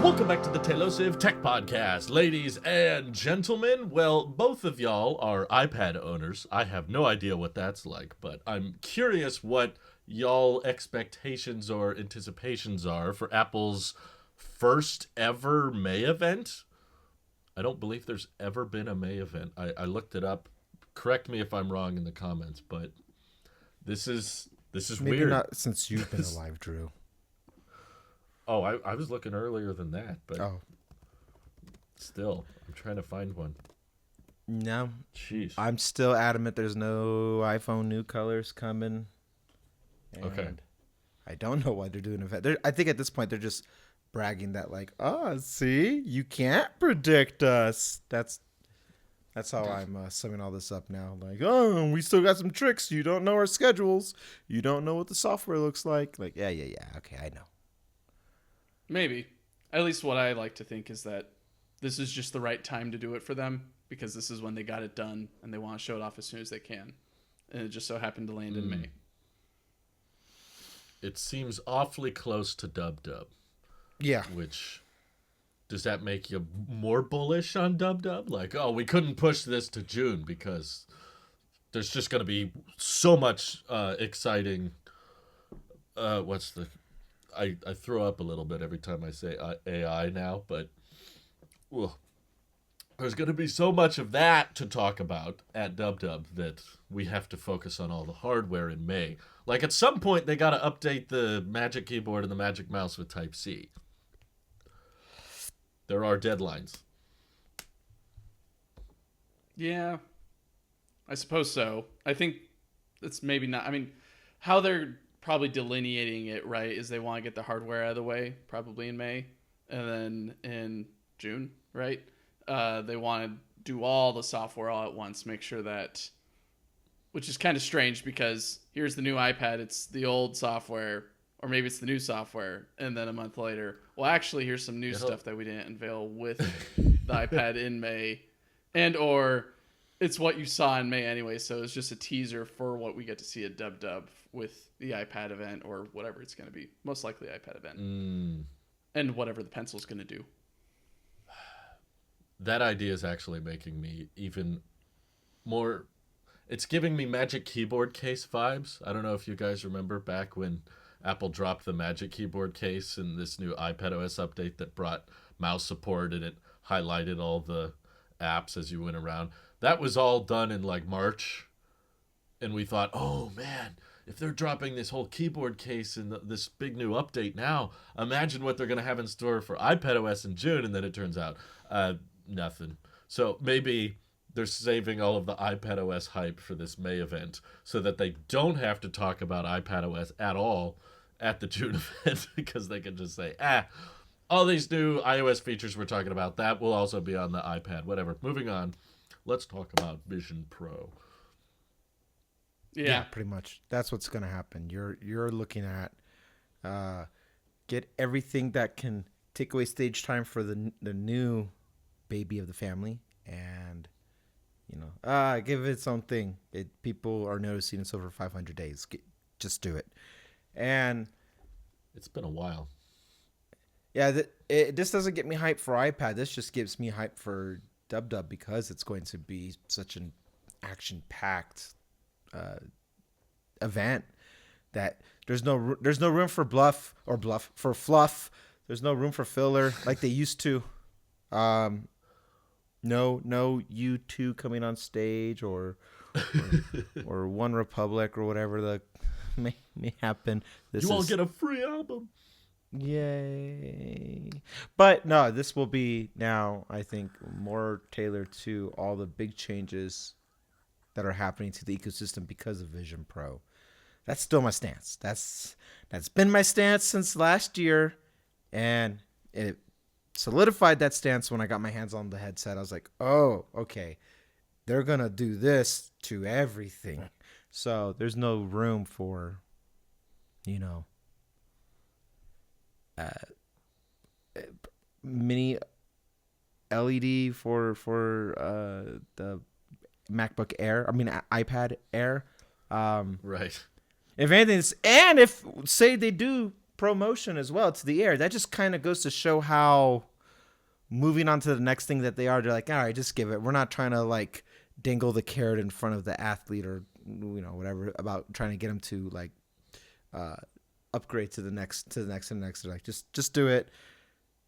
Welcome back to the Tailosive Tech Podcast, ladies and gentlemen. Well, both of y'all are iPad owners. I have no idea what that's like, but I'm curious what y'all expectations or anticipations are for Apple's first ever May event. I don't believe there's ever been a May event. I looked it up. Correct me if I'm wrong in the comments, but this is Maybe weird. Not since you've been alive, Drew. Oh, I was looking earlier than that, but still, I'm trying to find one. No. Jeez. I'm still adamant there's no iPhone new colors coming. Okay. I don't know why they're doing an event. I think at this point they're just bragging that see, you can't predict us. That's how I'm summing all this up now. Like, we still got some tricks. You don't know our schedules. You don't know what the software looks like. Like, yeah. Okay, I know. Maybe. At least what I like to think is that this is just the right time to do it for them because this is when they got it done and they want to show it off as soon as they can. And it just so happened to land in May. It seems awfully close to Dub. Yeah. Which, does that make you more bullish on Dub? Like, we couldn't push this to June because there's just going to be so much exciting... I throw up a little bit every time I say AI now, but there's going to be so much of that to talk about at Dub that we have to focus on all the hardware in May. Like, at some point, they got to update the Magic Keyboard and the Magic Mouse with Type-C. There are deadlines. Yeah, I suppose so. I think it's maybe not. I mean, how they're probably delineating it, right, is they want to get the hardware out of the way, probably in May, and then in June, right? They want to do all the software all at once, make sure that, which is kind of strange because here's the new iPad, it's the old software, or maybe it's the new software, and then a month later, well, actually, here's some new stuff that we didn't unveil with the iPad in May, and or it's what you saw in May anyway, so it's just a teaser for what we get to see at Dub with the iPad event or whatever it's going to be. Most likely iPad event. And whatever the pencil's going to do. That idea is actually making me even more... It's giving me Magic Keyboard case vibes. I don't know if you guys remember back when Apple dropped the Magic Keyboard case in this new iPadOS update that brought mouse support and it highlighted all the apps as you went around. That was all done in like March. And we thought, oh man, if they're dropping this whole keyboard case in this big new update now, imagine what they're going to have in store for iPadOS in June. And then it turns out nothing. So maybe they're saving all of the iPadOS hype for this May event so that they don't have to talk about iPadOS at all at the June event because they can just say, all these new iOS features we're talking about, that will also be on the iPad, whatever. Moving on. Let's talk about Vision Pro. Yeah, pretty much. That's what's going to happen. You're looking at get everything that can take away stage time for the new baby of the family, and give it its own thing. People are noticing it's over 500 days. Just do it. And it's been a while. Yeah, this doesn't get me hyped for iPad. This just gives me hype for Dub because it's going to be such an action-packed event that there's no room for fluff. There's no room for filler like they used to. No U2 coming on stage or One Republic or whatever the may happen. You all get a free album. Yay. But no, this will be now, I think, more tailored to all the big changes that are happening to the ecosystem because of Vision Pro. That's still my stance. That's been my stance since last year, and it solidified that stance when I got my hands on the headset. I was like, oh, okay. They're going to do this to everything. So there's no room for, mini LED for the MacBook Air. I mean iPad Air. Right. If anything, and if say they do promotion as well to the air. That just kind of goes to show how moving on to the next thing that they're like, all right, just give it. We're not trying to like dangle the carrot in front of the athlete or whatever about trying to get them to like upgrade to the next and the next. They're like, just do it,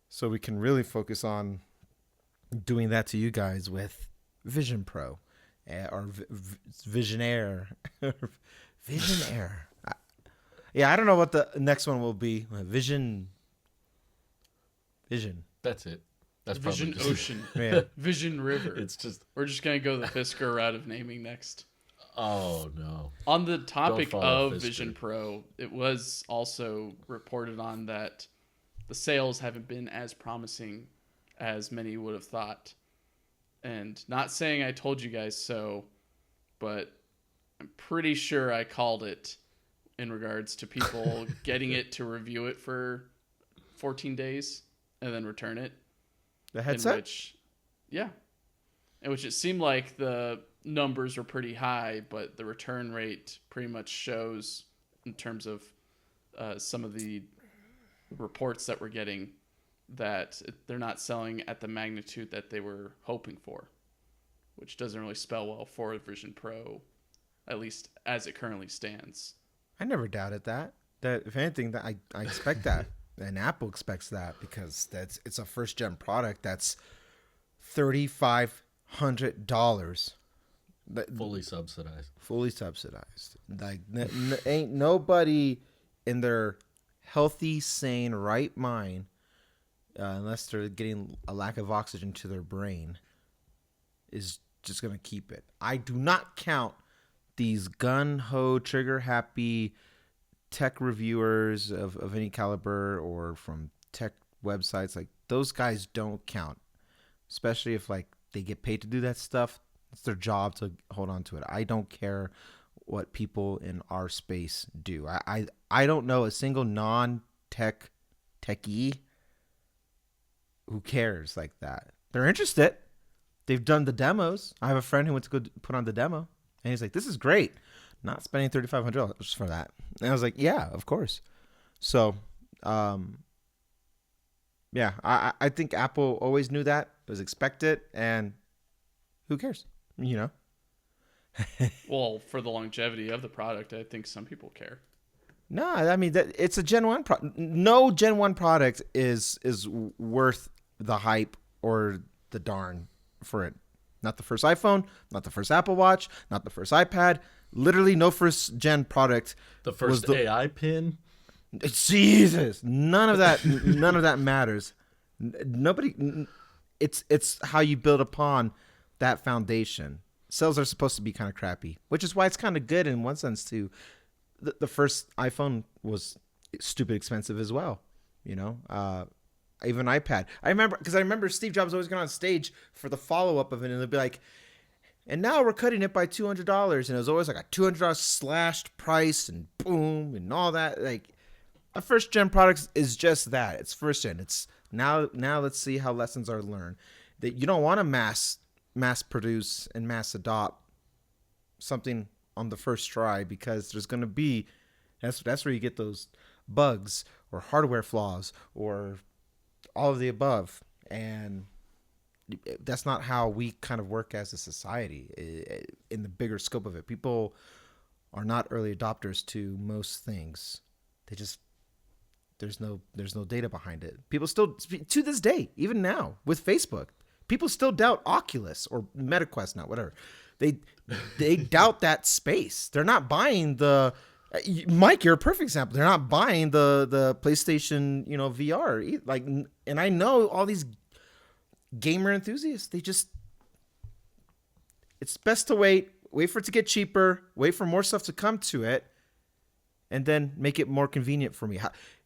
so we can really focus on doing that to you guys with Vision Pro or Vision Air. Vision Air. Yeah, I don't know what the next one will be. Vision. That's it. That's Vision probably Ocean. Yeah. Vision River. It's just. We're just going to go the Fisker route of naming next. Oh no. On the topic follow of Fisker. Vision Pro, it was also reported on that the sales haven't been as promising as many would have thought. And not saying I told you guys so, but I'm pretty sure I called it in regards to people getting it to review it for 14 days and then return it. The headset? In which it seemed like the numbers were pretty high, but the return rate pretty much shows in terms of some of the reports that we're getting that they're not selling at the magnitude that they were hoping for, which doesn't really spell well for Vision Pro, at least as it currently stands. I never doubted that. That if anything, that I expect that, and Apple expects that because it's a first gen product that's $3,500. Fully subsidized. Fully subsidized. Like ain't nobody in their healthy, sane, right mind, unless they're getting a lack of oxygen to their brain, is just gonna keep it. I do not count these gun-ho, trigger-happy tech reviewers of any caliber or from tech websites. Like, those guys don't count, especially if like they get paid to do that stuff. It's their job to hold on to it. I don't care what people in our space do. I don't know a single non-techie who cares like that. They're interested. They've done the demos. I have a friend who went to go put on the demo, and he's like, this is great. Not spending $3,500 for that. And I was like, yeah, of course. So, yeah, I think Apple always knew that. It was expected, and who cares? You know? Well, for the longevity of the product, I think some people care. No, I mean, it's a Gen 1 product. No Gen 1 product is worth the hype or the darn for it. Not the first iPhone, not the first Apple Watch, not the first iPad. Literally no first gen product. The first AI pin. Jesus, none of that matters. Nobody. It's how you build upon that foundation. Sales are supposed to be kind of crappy, which is why it's kind of good in one sense too. The first iPhone was stupid expensive as well, you know. Even iPad. I remember Steve Jobs always going on stage for the follow up of it, and they'd be like, and now we're cutting it by $200, and it was always like a $200 slashed price, and boom, and all that. Like, a first gen product is just that. It's first gen. It's now let's see how lessons are learned. That you don't want to mass produce and mass adopt something on the first try, because there's going to be that's where you get those bugs or hardware flaws or all of the above, and that's not how we kind of work as a society in the bigger scope of it. People are not early adopters to most things. They just there's no data behind it. People still, to this day, even now with Facebook, people still doubt Oculus or MetaQuest now, whatever. They doubt that space. They're not buying the Mike, you're a perfect example. They're not buying the PlayStation, VR. Like, and I know all these gamer enthusiasts. It's best to wait for it to get cheaper, wait for more stuff to come to it, and then make it more convenient for me.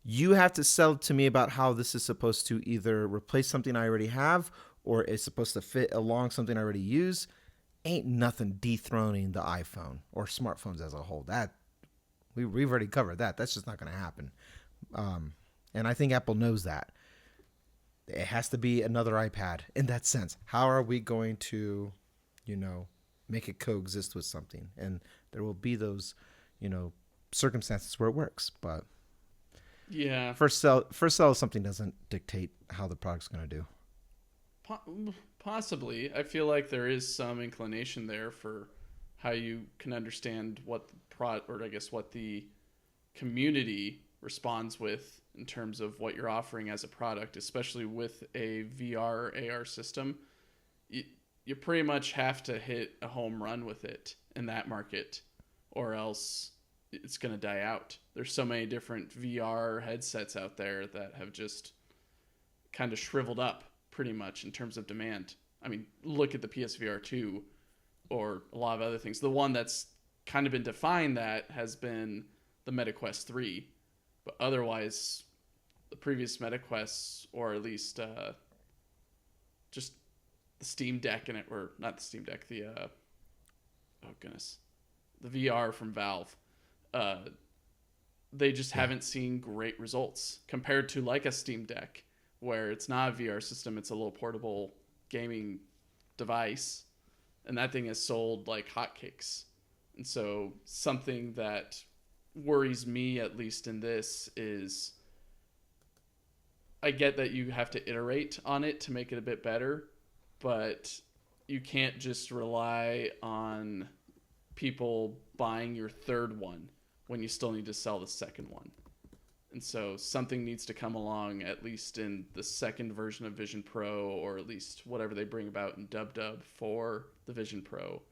You have to sell to me about how this is supposed to either replace something I already have or is supposed to fit along something I already use. Ain't nothing dethroning the iPhone or smartphones as a whole. That we've already covered that. That's just not going to happen. And I think Apple knows that. It has to be another iPad in that sense. How are we going to, make it coexist with something? And there will be those, circumstances where it works. But Yeah. First sell of something doesn't dictate how the product's going to do. Possibly. I feel like there is some inclination there for how you can understand what what the community responds with in terms of what you're offering as a product, especially with a VR AR system. You pretty much have to hit a home run with it in that market, or else it's going to die out. There's so many different VR headsets out there that have just kind of shriveled up pretty much in terms of demand. I mean, look at the PSVR 2 or a lot of other things. The one that's kind of been defined that has been the MetaQuest 3, but otherwise the previous MetaQuests, or at least just the Steam Deck or not the Steam Deck, the VR from Valve, they just haven't seen great results compared to like a Steam Deck, where it's not a VR system, it's a little portable gaming device, and that thing has sold like hotcakes. And so something that worries me, at least in this, is I get that you have to iterate on it to make it a bit better, but you can't just rely on people buying your third one when you still need to sell the second one. And so something needs to come along, at least in the second version of Vision Pro, or at least whatever they bring about in Dub for the Vision Pro,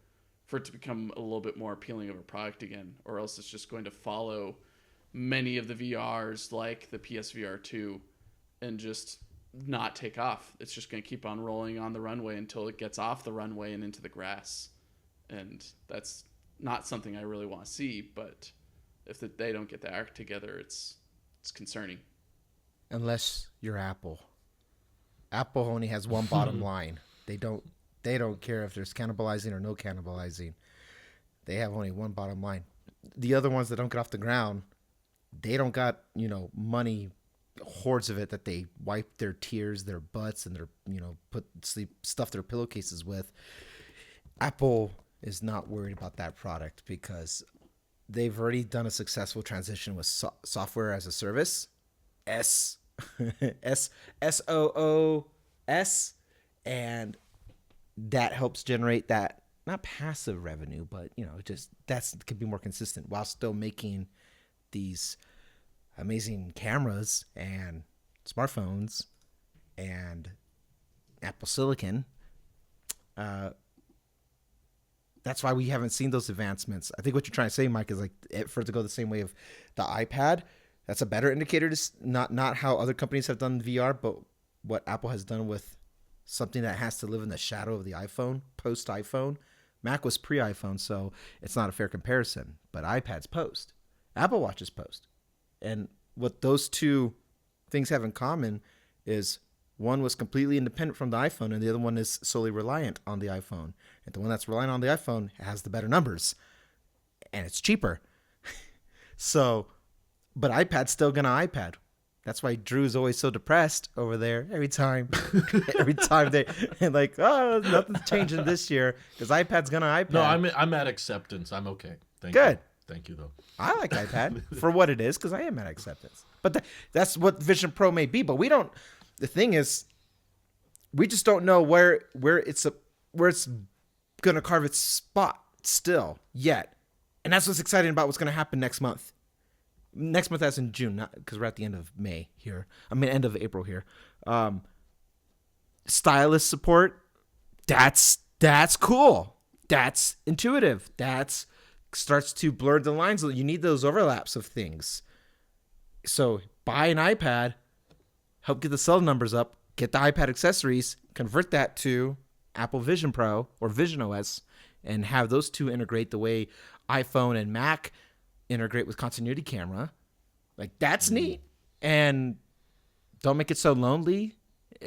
for it to become a little bit more appealing of a product again, or else it's just going to follow many of the VRs like the PSVR 2 and just not take off. It's just going to keep on rolling on the runway until it gets off the runway and into the grass. And that's not something I really want to see, but if they don't get the act together, it's concerning. Unless you're Apple. Apple only has one bottom line. They don't care if there's cannibalizing or no cannibalizing. They have only one bottom line. The other ones that don't get off the ground, they don't got, money, hordes of it that they wipe their tears, their butts, and their, stuff their pillowcases with. Apple is not worried about that product because they've already done a successful transition with software as a service, SOOS, and that helps generate that, not passive revenue, but that could be more consistent while still making these amazing cameras and smartphones and Apple Silicon. That's why we haven't seen those advancements. I think what you're trying to say, Mike, is like for it to go the same way of the iPad. That's a better indicator to not how other companies have done VR, but what Apple has done with something that has to live in the shadow of the iPhone, post iPhone. Mac was pre iPhone, so it's not a fair comparison. But iPad's post, Apple Watch is post, and what those two things have in common is one was completely independent from the iPhone, and the other one is solely reliant on the iPhone. And the one that's reliant on the iPhone has the better numbers, and it's cheaper. So, but iPad's still gonna iPad. That's why Drew's always so depressed over there every time they like, oh, nothing's changing this year because iPad's gonna iPad. No, I'm at acceptance. I'm okay. Thank Good. you. Thank you, though. I like iPad for what it is because I am at acceptance. But that's what Vision Pro may be. But we don't. The thing is, we just don't know where it's gonna carve its spot still yet, and that's what's exciting about what's gonna happen next month. Next month, as in June, not because we're at the end of May here. End of April here. Stylus support. That's cool. That's intuitive. That's starts to blur the lines. You need those overlaps of things. So buy an iPad, help get the cell numbers up, get the iPad accessories, convert that to Apple Vision Pro or Vision OS, and have those two integrate the way iPhone and Mac integrate with continuity camera. Like, that's neat. And don't make it so lonely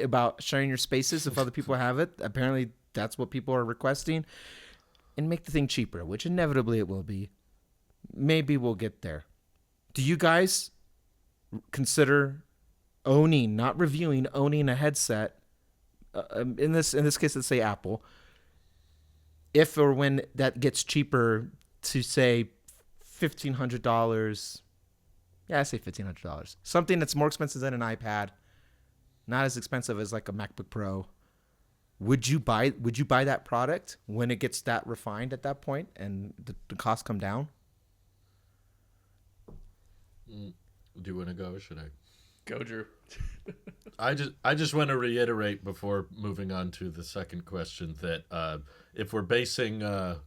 about sharing your spaces if other people have it. Apparently that's what people are requesting. And make the thing cheaper, which inevitably it will be. Maybe we'll get there. Do you guys consider owning, not reviewing, owning a headset? In this case, let's say Apple. If or when that gets cheaper to say $1,500, Yeah, I say $1,500. Something that's more expensive than an iPad, not as expensive as like a MacBook Pro. Would you buy that product when it gets that refined at that point and the costs come down? Do you want to go or should I? Go, Drew. I just want to reiterate before moving on to the second question that if we're basing the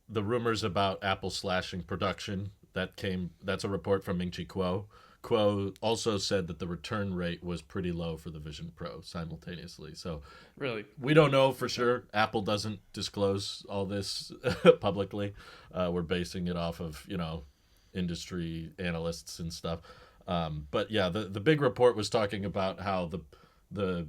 rumors about Apple slashing production, that's a report from Ming-Chi Kuo. Kuo also said that the return rate was pretty low for the Vision Pro simultaneously. So Really? we don't know for sure. Apple doesn't disclose all this publicly. We're basing it off of, industry analysts and stuff. But yeah, the big report was talking about how the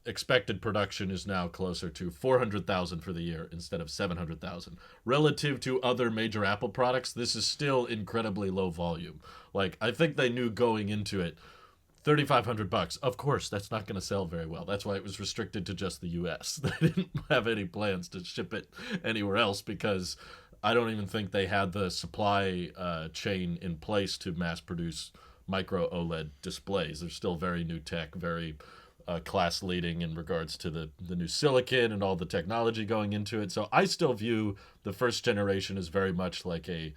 expected production is now closer to 400,000 for the year instead of 700,000. Relative to other major Apple products, this is still incredibly low volume. Like, I think they knew going into it, $3,500. Of course, that's not going to sell very well. That's why it was restricted to just the US. They didn't have any plans to ship it anywhere else because I don't even think they had the supply chain in place to mass produce micro OLED displays. They're still very new tech, very class leading in regards to the new silicon and all the technology going into it. So I still view the first generation as very much like a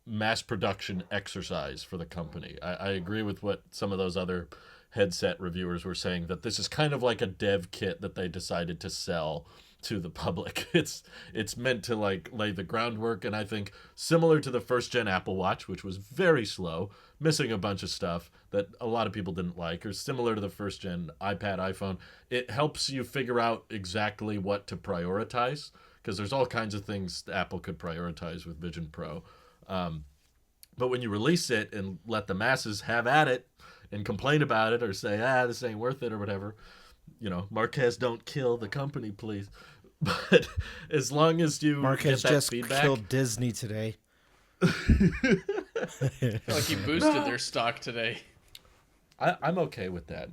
mass production exercise for the company. I agree with what some of those other headset reviewers were saying, that this is kind of like a dev kit that they decided to sell to the public. It's meant to like lay the groundwork, and I think similar to the first gen Apple Watch, which was very slow, missing a bunch of stuff that a lot of people didn't like, or similar to the first gen iPad, iPhone, it helps you figure out exactly what to prioritize, because there's all kinds of things Apple could prioritize with Vision Pro. But when you release it and let the masses have at it and complain about it or say, this ain't worth it or whatever, Marquez, don't kill the company, please. But as long as you Marquez get that just feedback, killed Disney today. I feel like he boosted their stock today. I'm okay with that.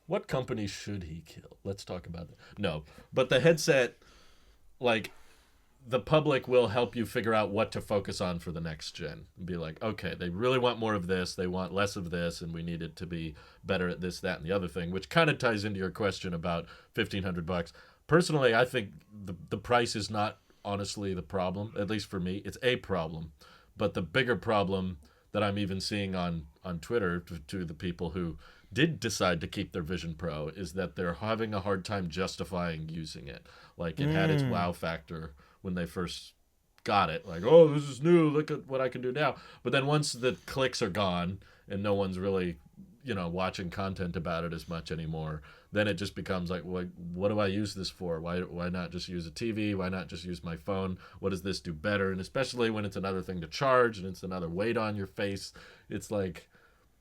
What company should he kill? Let's talk about that. No, but the headset, like, the public will help you figure out what to focus on for the next gen. And be like, okay, they really want more of this, they want less of this, and we need it to be better at this, that, and the other thing, which kind of ties into your question about $1,500. Personally, I think the price is not honestly the problem, at least for me. It's a problem. But the bigger problem that I'm even seeing on Twitter to the people who did decide to keep their Vision Pro is that they're having a hard time justifying using it. Like, it had its wow factor when they first got it. Like, oh, this is new, look at what I can do now. But then once the clicks are gone and no one's really, watching content about it as much anymore, then it just becomes like, well, what do I use this for? Why not just use a TV? Why not just use my phone? What does this do better? And especially when it's another thing to charge and it's another weight on your face, it's like,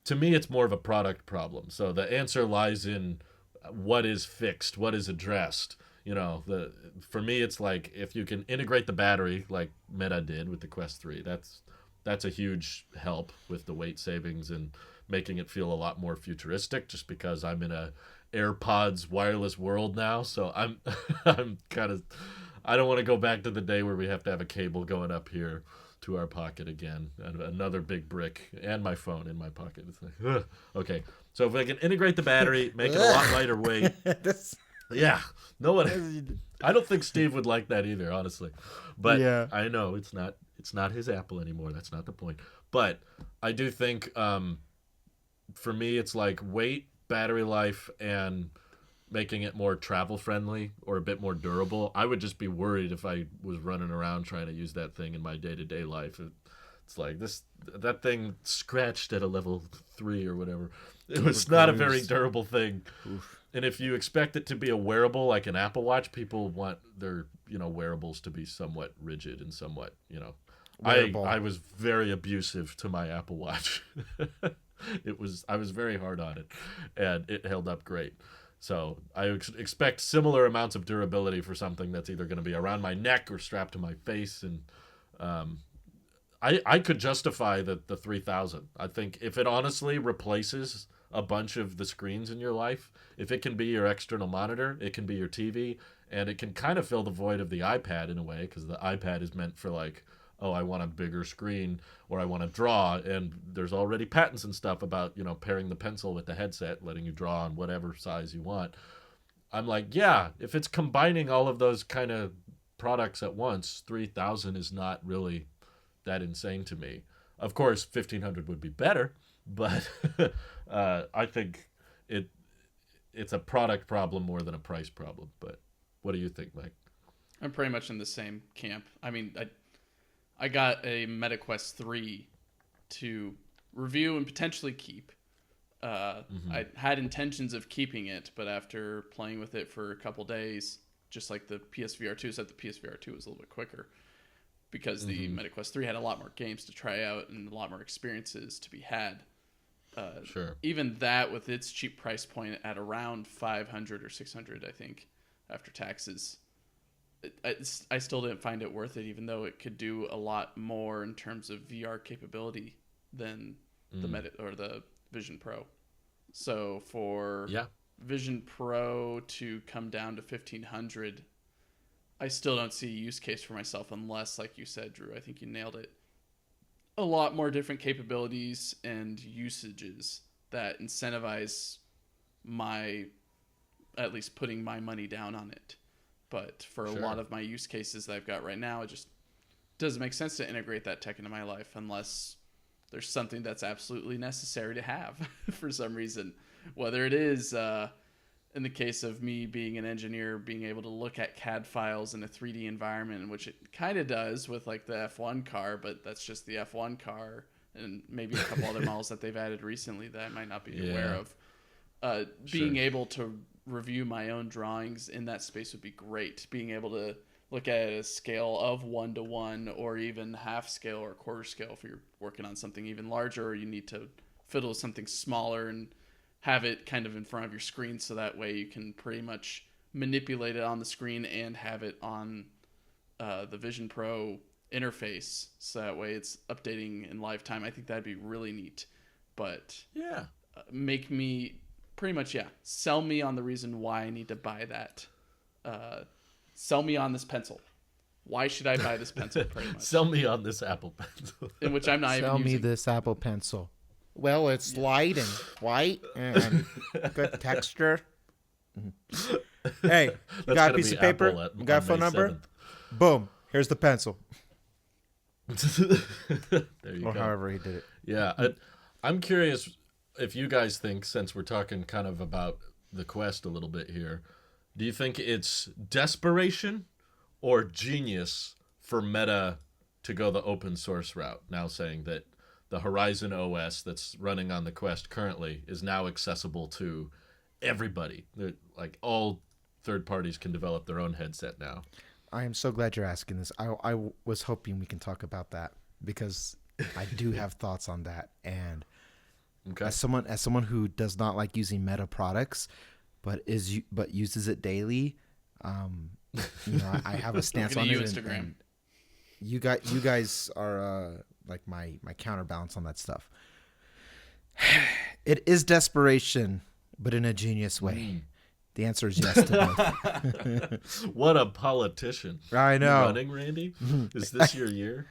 to me, it's more of a product problem. So the answer lies in what is fixed, what is addressed. For me, it's like, if you can integrate the battery like Meta did with the Quest 3, that's a huge help with the weight savings and making it feel a lot more futuristic, just because I'm in a AirPods wireless world now. So I'm kind of, I don't want to go back to the day where we have to have a cable going up here to our pocket again, and another big brick and my phone in my pocket. It's like, ugh. Okay, so if I can integrate the battery, make it a lot lighter weight. Yeah, no one. I don't think Steve would like that either, honestly. But yeah. I know it's not his Apple anymore. That's not the point. But I do think, for me, it's like weight, battery life, and making it more travel friendly or a bit more durable. I would just be worried if I was running around trying to use that thing in my day-to-day life. It's like that thing scratched at a level 3 or whatever. It was not a very durable thing. Oof. And if you expect it to be a wearable like an Apple Watch, people want their wearables to be somewhat rigid and somewhat I was very abusive to my Apple Watch. I was very hard on it, and it held up great. So I expect similar amounts of durability for something that's either going to be around my neck or strapped to my face. And I could justify the 3,000. I think if it honestly replaces a bunch of the screens in your life, if it can be your external monitor, it can be your TV, and it can kind of fill the void of the iPad in a way, because the iPad is meant for like oh, I want a bigger screen or I want to draw. And there's already patents and stuff about, pairing the pencil with the headset, letting you draw on whatever size you want. I'm like, yeah, if it's combining all of those kind of products at once, 3,000 is not really that insane to me. Of course, 1,500 would be better, but I think it's a product problem more than a price problem. But what do you think, Mike? I'm pretty much in the same camp. I mean, I got a MetaQuest 3 to review and potentially keep. I had intentions of keeping it, but after playing with it for a couple days, just like the PSVR 2, said the PSVR 2 was a little bit quicker because the MetaQuest 3 had a lot more games to try out and a lot more experiences to be had. Sure. Even that, with its cheap price point at around 500 or 600, I think, after taxes, I still didn't find it worth it, even though it could do a lot more in terms of VR capability than the Vision Pro. So for Vision Pro to come down to 1,500, I still don't see a use case for myself unless, like you said, Drew, I think you nailed it, a lot more different capabilities and usages that incentivize at least putting my money down on it. But for a lot of my use cases that I've got right now, it just doesn't make sense to integrate that tech into my life unless there's something that's absolutely necessary to have for some reason. Whether it is, in the case of me being an engineer, being able to look at CAD files in a 3D environment, which it kind of does with like the F1 car, but that's just the F1 car and maybe a couple other models that they've added recently that I might not be aware of. Being able to review my own drawings in that space would be great. Being able to look at a scale of 1:1 or even half scale or quarter scale if you're working on something even larger or you need to fiddle with something smaller and have it kind of in front of your screen so that way you can pretty much manipulate it on the screen and have it on the Vision Pro interface so that way it's updating in live time. I think that'd be really neat. But make me pretty much, sell me on the reason why I need to buy that. Sell me on this pencil. Why should I buy this pencil? Pretty much. Sell me on this Apple Pencil. In which I'm not even using. Sell me this Apple Pencil. Well, it's light and white and good texture. Hey, you got a piece of paper? You got a phone number? 7th. Boom. Here's the pencil. There you Or go. however he did it. Yeah, I'm curious if you guys think, since we're talking kind of about the Quest a little bit here, do you think it's desperation or genius for Meta to go the open source route, now saying that the Horizon OS that's running on the Quest currently is now accessible to everybody? Like all third parties can develop their own headset now. I am so glad you're asking this. I was hoping we can talk about that because I do have thoughts on that. And as someone who does not like using Meta products, but uses it daily, I have a stance on it. Instagram. And you guys are like my counterbalance on that stuff. It is desperation, but in a genius way. The answer is yes to both. What a politician. I know. You running, Randy? Is this your year?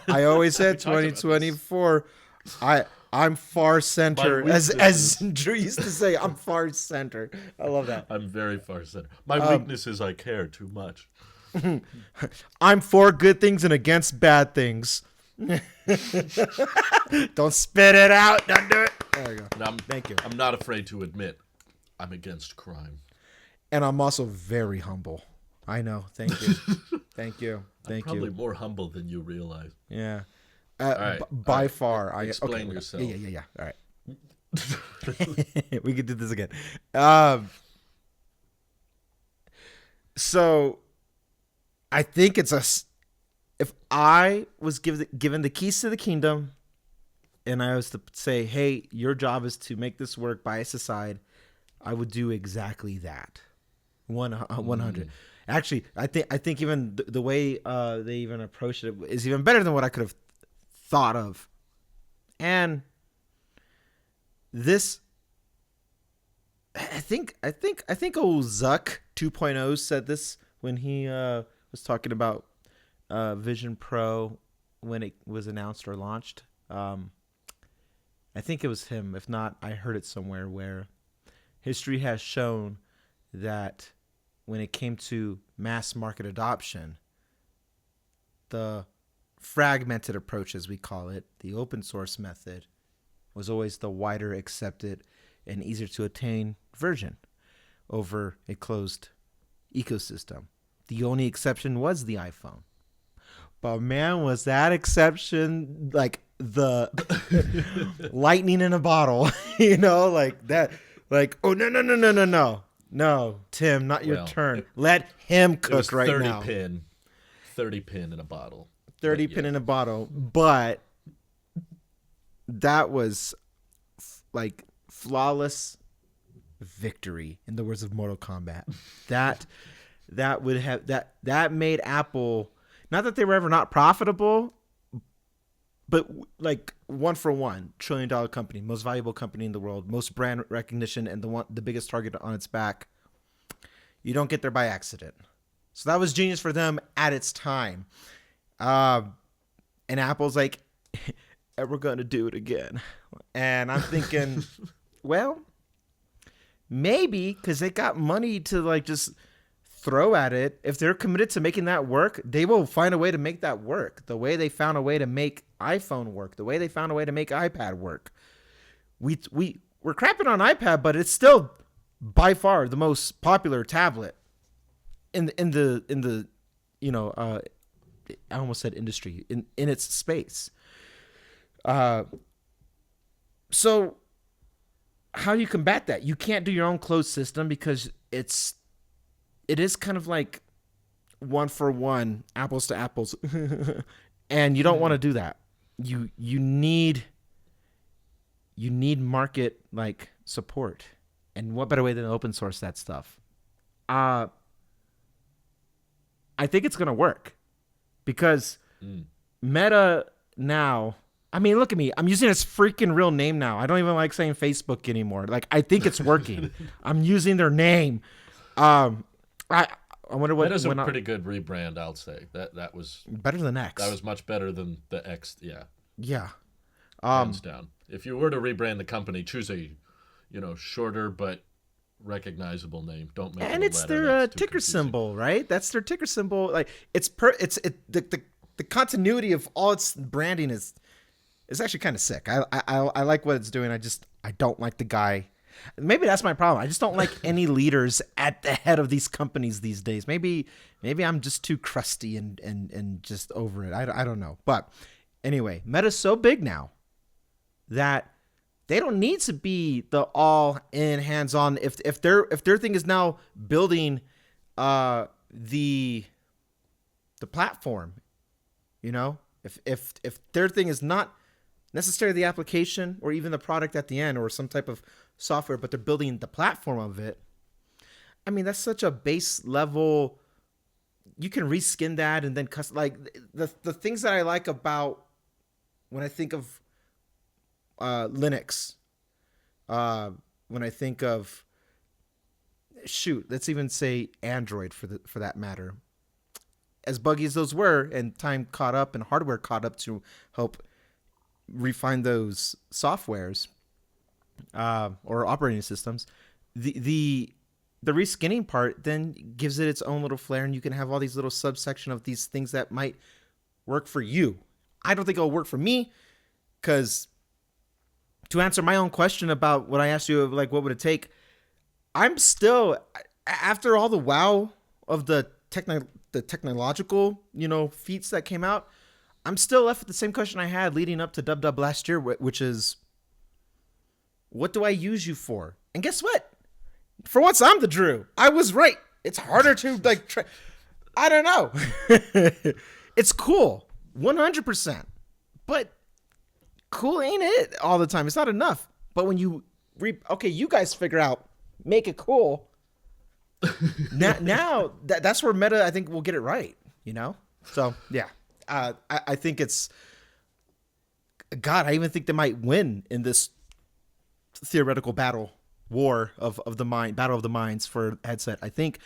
I always said 2024. I'm far center, as Drew used to say. I'm far center. I love that. I'm very far center. My weakness is I care too much. I'm for good things and against bad things. Don't spit it out. Don't do it. There you go. Thank you. I'm not afraid to admit I'm against crime. And I'm also very humble. I know. Thank you. Thank you. Thank you. Probably more humble than you realize. Yeah. Right. By far. Explain yourself. Yeah. All right. We could do this again. So I think if I was given the keys to the kingdom and I was to say, hey, your job is to make this work, bias aside, I would do exactly that. 100. Actually, I think even the way they even approached it is even better than what I could have thought of. And this, I think old Zuck 2.0 said this when he was talking about Vision Pro when it was announced or launched. I think it was him. If not, I heard it somewhere where history has shown that when it came to mass market adoption, the fragmented approach, as we call it, the open source method, was always the wider accepted and easier to attain version over a closed ecosystem. The only exception was the iPhone. But man, was that exception like the lightning in a bottle, like that. Like, oh, no, Tim, not your turn. Let him cook right 30 now. 30 pin in a bottle. 30 pin in a bottle. But that was like flawless victory, in the words of Mortal Kombat. That made Apple, not that they were ever not profitable, but like one for one, $1 trillion company, most valuable company in the world, most brand recognition, and the biggest target on its back. You don't get there by accident. So that was genius for them at its time. And Apple's like, we're going to do it again. And I'm thinking, well, maybe, because they got money to like just throw at it. If they're committed to making that work, they will find a way to make that work. The way they found a way to make iPhone work, the way they found a way to make iPad work. We're crapping on iPad, but it's still by far the most popular tablet in the I almost said industry, in its space. So how do you combat that? You can't do your own closed system because it is kind of like one for one, apples to apples. And you don't want to do that. You need market like support. And what better way than to open source that stuff? I think it's going to work because Meta now, I mean, look at me. I'm using its freaking real name now. I don't even like saying Facebook anymore. Like, I think it's working. I'm using their name. I wonder what. That is a pretty good rebrand, I'll say. That was better than X. That was much better than the X. Yeah. Yeah. Hands down. If you were to rebrand the company, choose a, shorter but recognizable name. Don't make and it's their ticker symbol, right? That's their ticker symbol. Like the continuity of all its branding is actually kind of sick. I like what it's doing. I don't like the guy. Maybe that's my problem. I just don't like any leaders at the head of these companies these days. Maybe I'm just too crusty and just over it. I don't know. But anyway, Meta's so big now that they don't need to be the all in hands on. If their thing is now building the platform, if their thing is not necessarily the application or even the product at the end or some type of software, but they're building the platform of it. I mean, that's such a base level. You can reskin that and then custom, like the things that I like about when I think of Linux, when I think of let's even say Android for that matter. As buggy as those were, and time caught up and hardware caught up to help refine those softwares or operating systems, the reskinning part then gives it its own little flair, and you can have all these little subsection of these things that might work for you. I don't think it'll work for me, because to answer my own question about what I asked you, like what would it take, I'm still, after all the wow of the technological feats that came out, I'm still left with the same question I had leading up to WW last year, which is, what do I use you for? And guess what? For once, I'm the Drew. I was right. It's harder to I don't know. It's cool, 100%, but cool ain't it all the time. It's not enough. But when you you guys figure out, make it cool. now that's where Meta, I think, will get it right. So yeah. I think it's, God, I even think they might win in this theoretical battle of the minds for headset. I think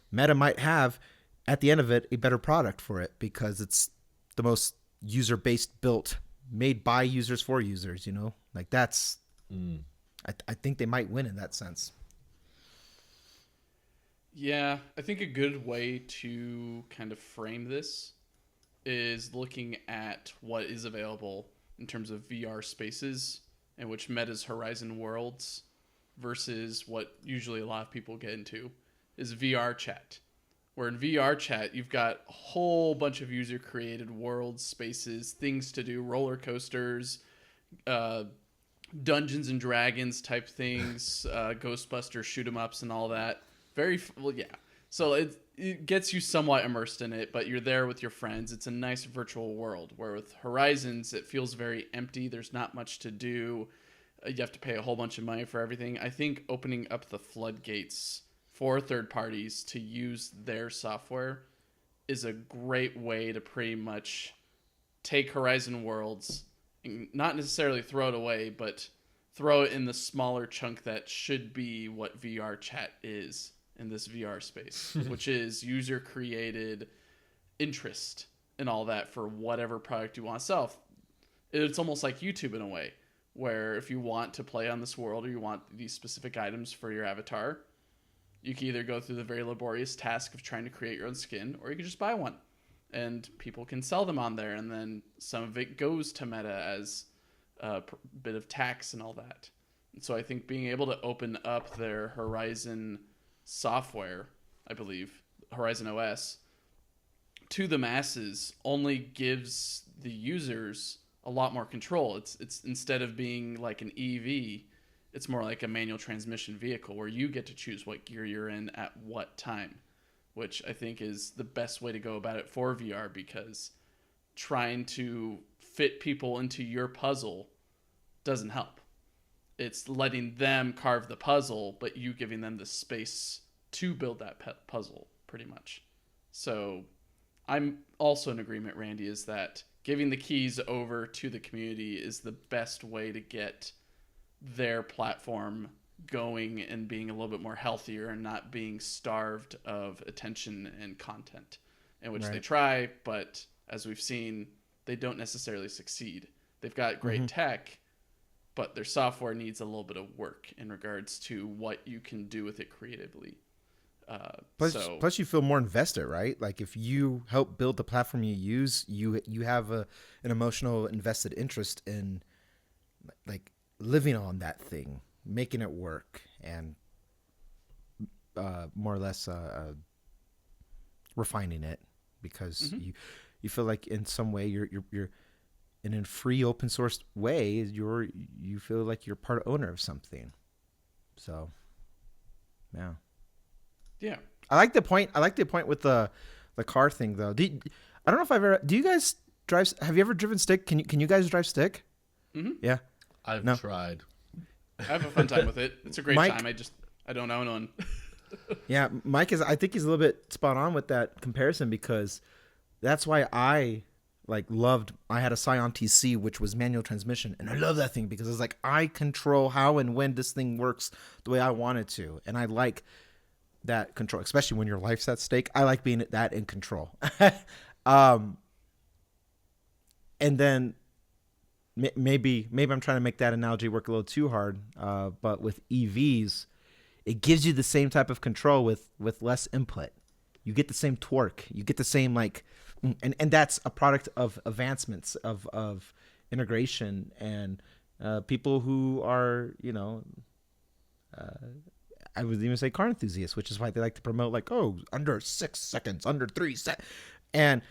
Meta might have at the end of it, a better product for it because it's the most user-based built, made by users for users, you know? Like that's, I think they might win in that sense. Yeah, I think a good way to kind of frame this is looking at what is available in terms of VR spaces and which Meta's Horizon Worlds versus what usually a lot of people get into is VR chat. Where in VR chat, you've got a whole bunch of user-created worlds, spaces, things to do, roller coasters, Dungeons and Dragons type things, Ghostbusters, shoot 'em ups, and all that. Well, yeah. So it gets you somewhat immersed in it, but you're there with your friends. It's a nice virtual world. Where with Horizons, it feels very empty. There's not much to do. You have to pay a whole bunch of money for everything. I think opening up the floodgates for third parties to use their software is a great way to pretty much take Horizon Worlds and not necessarily throw it away, but throw it in the smaller chunk that should be what VR chat is in this VR space, which is user created interest and all that for whatever product you want to sell. It's almost like YouTube in a way, where if you want to play on this world or you want these specific items for your avatar, you can either go through the very laborious task of trying to create your own skin, or you can just buy one. And people can sell them on there, and then some of it goes to Meta as a bit of tax and all that. And so I think being able to open up their Horizon software, I believe, Horizon OS, to the masses only gives the users a lot more control. It's instead of being like an EV, it's more like a manual transmission vehicle where you get to choose what gear you're in at what time, which I think is the best way to go about it for VR, because trying to fit people into your puzzle doesn't help. It's letting them carve the puzzle, but you giving them the space to build that puzzle, pretty much. So I'm also in agreement, Randy, is that giving the keys over to the community is the best way to get their platform going and being a little bit more healthier and not being starved of attention and content, in which they try, but as we've seen, they don't necessarily succeed. They've got great tech, but their software needs a little bit of work in regards to what you can do with it creatively. Plus you feel more invested, right? Like if you help build the platform you use, you have an emotional invested interest in like living on that thing, making it work, and more or less refining it, because you feel like in some way you're in a free open source way you feel like you're part owner of something. So yeah, I like the point with the car thing though. I don't know if I've ever, do you guys drive, have you ever driven stick? Can you guys drive stick? Yeah, I've tried. I have a fun time with it. It's a great time. I don't own one. Yeah, Mike I think he's a little bit spot on with that comparison, because that's why I had a Scion TC, which was manual transmission, and I love that thing because it's like I control how and when this thing works the way I want it to, and I like that control, especially when your life's at stake. I like being that in control. And then maybe I'm trying to make that analogy work a little too hard, but with EVs, it gives you the same type of control with less input. You get the same torque. You get the same and that's a product of advancements of integration and people who are, I would even say car enthusiasts, which is why they like to promote under 6 seconds, under 3 seconds. And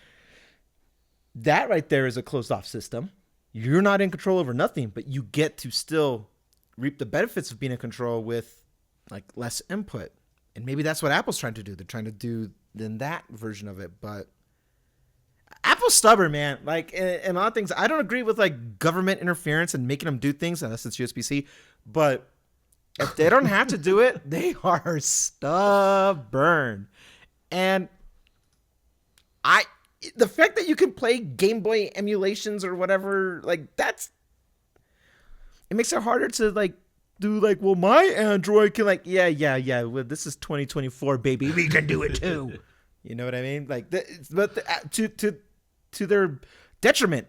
that right there is a closed off system. You're not in control over nothing, but you get to still reap the benefits of being in control with less input. And maybe that's what Apple's trying to do. They're trying to do then that version of it, but Apple's stubborn, man. In a lot of things, I don't agree with government interference and making them do things unless it's USB-C, but if they don't have to do it, they are stubborn. And the fact that you can play Game Boy emulations or whatever, it makes it harder to do well, my Android can yeah, well, this is 2024, baby. We can do it too. You know what I mean? Like, to their detriment,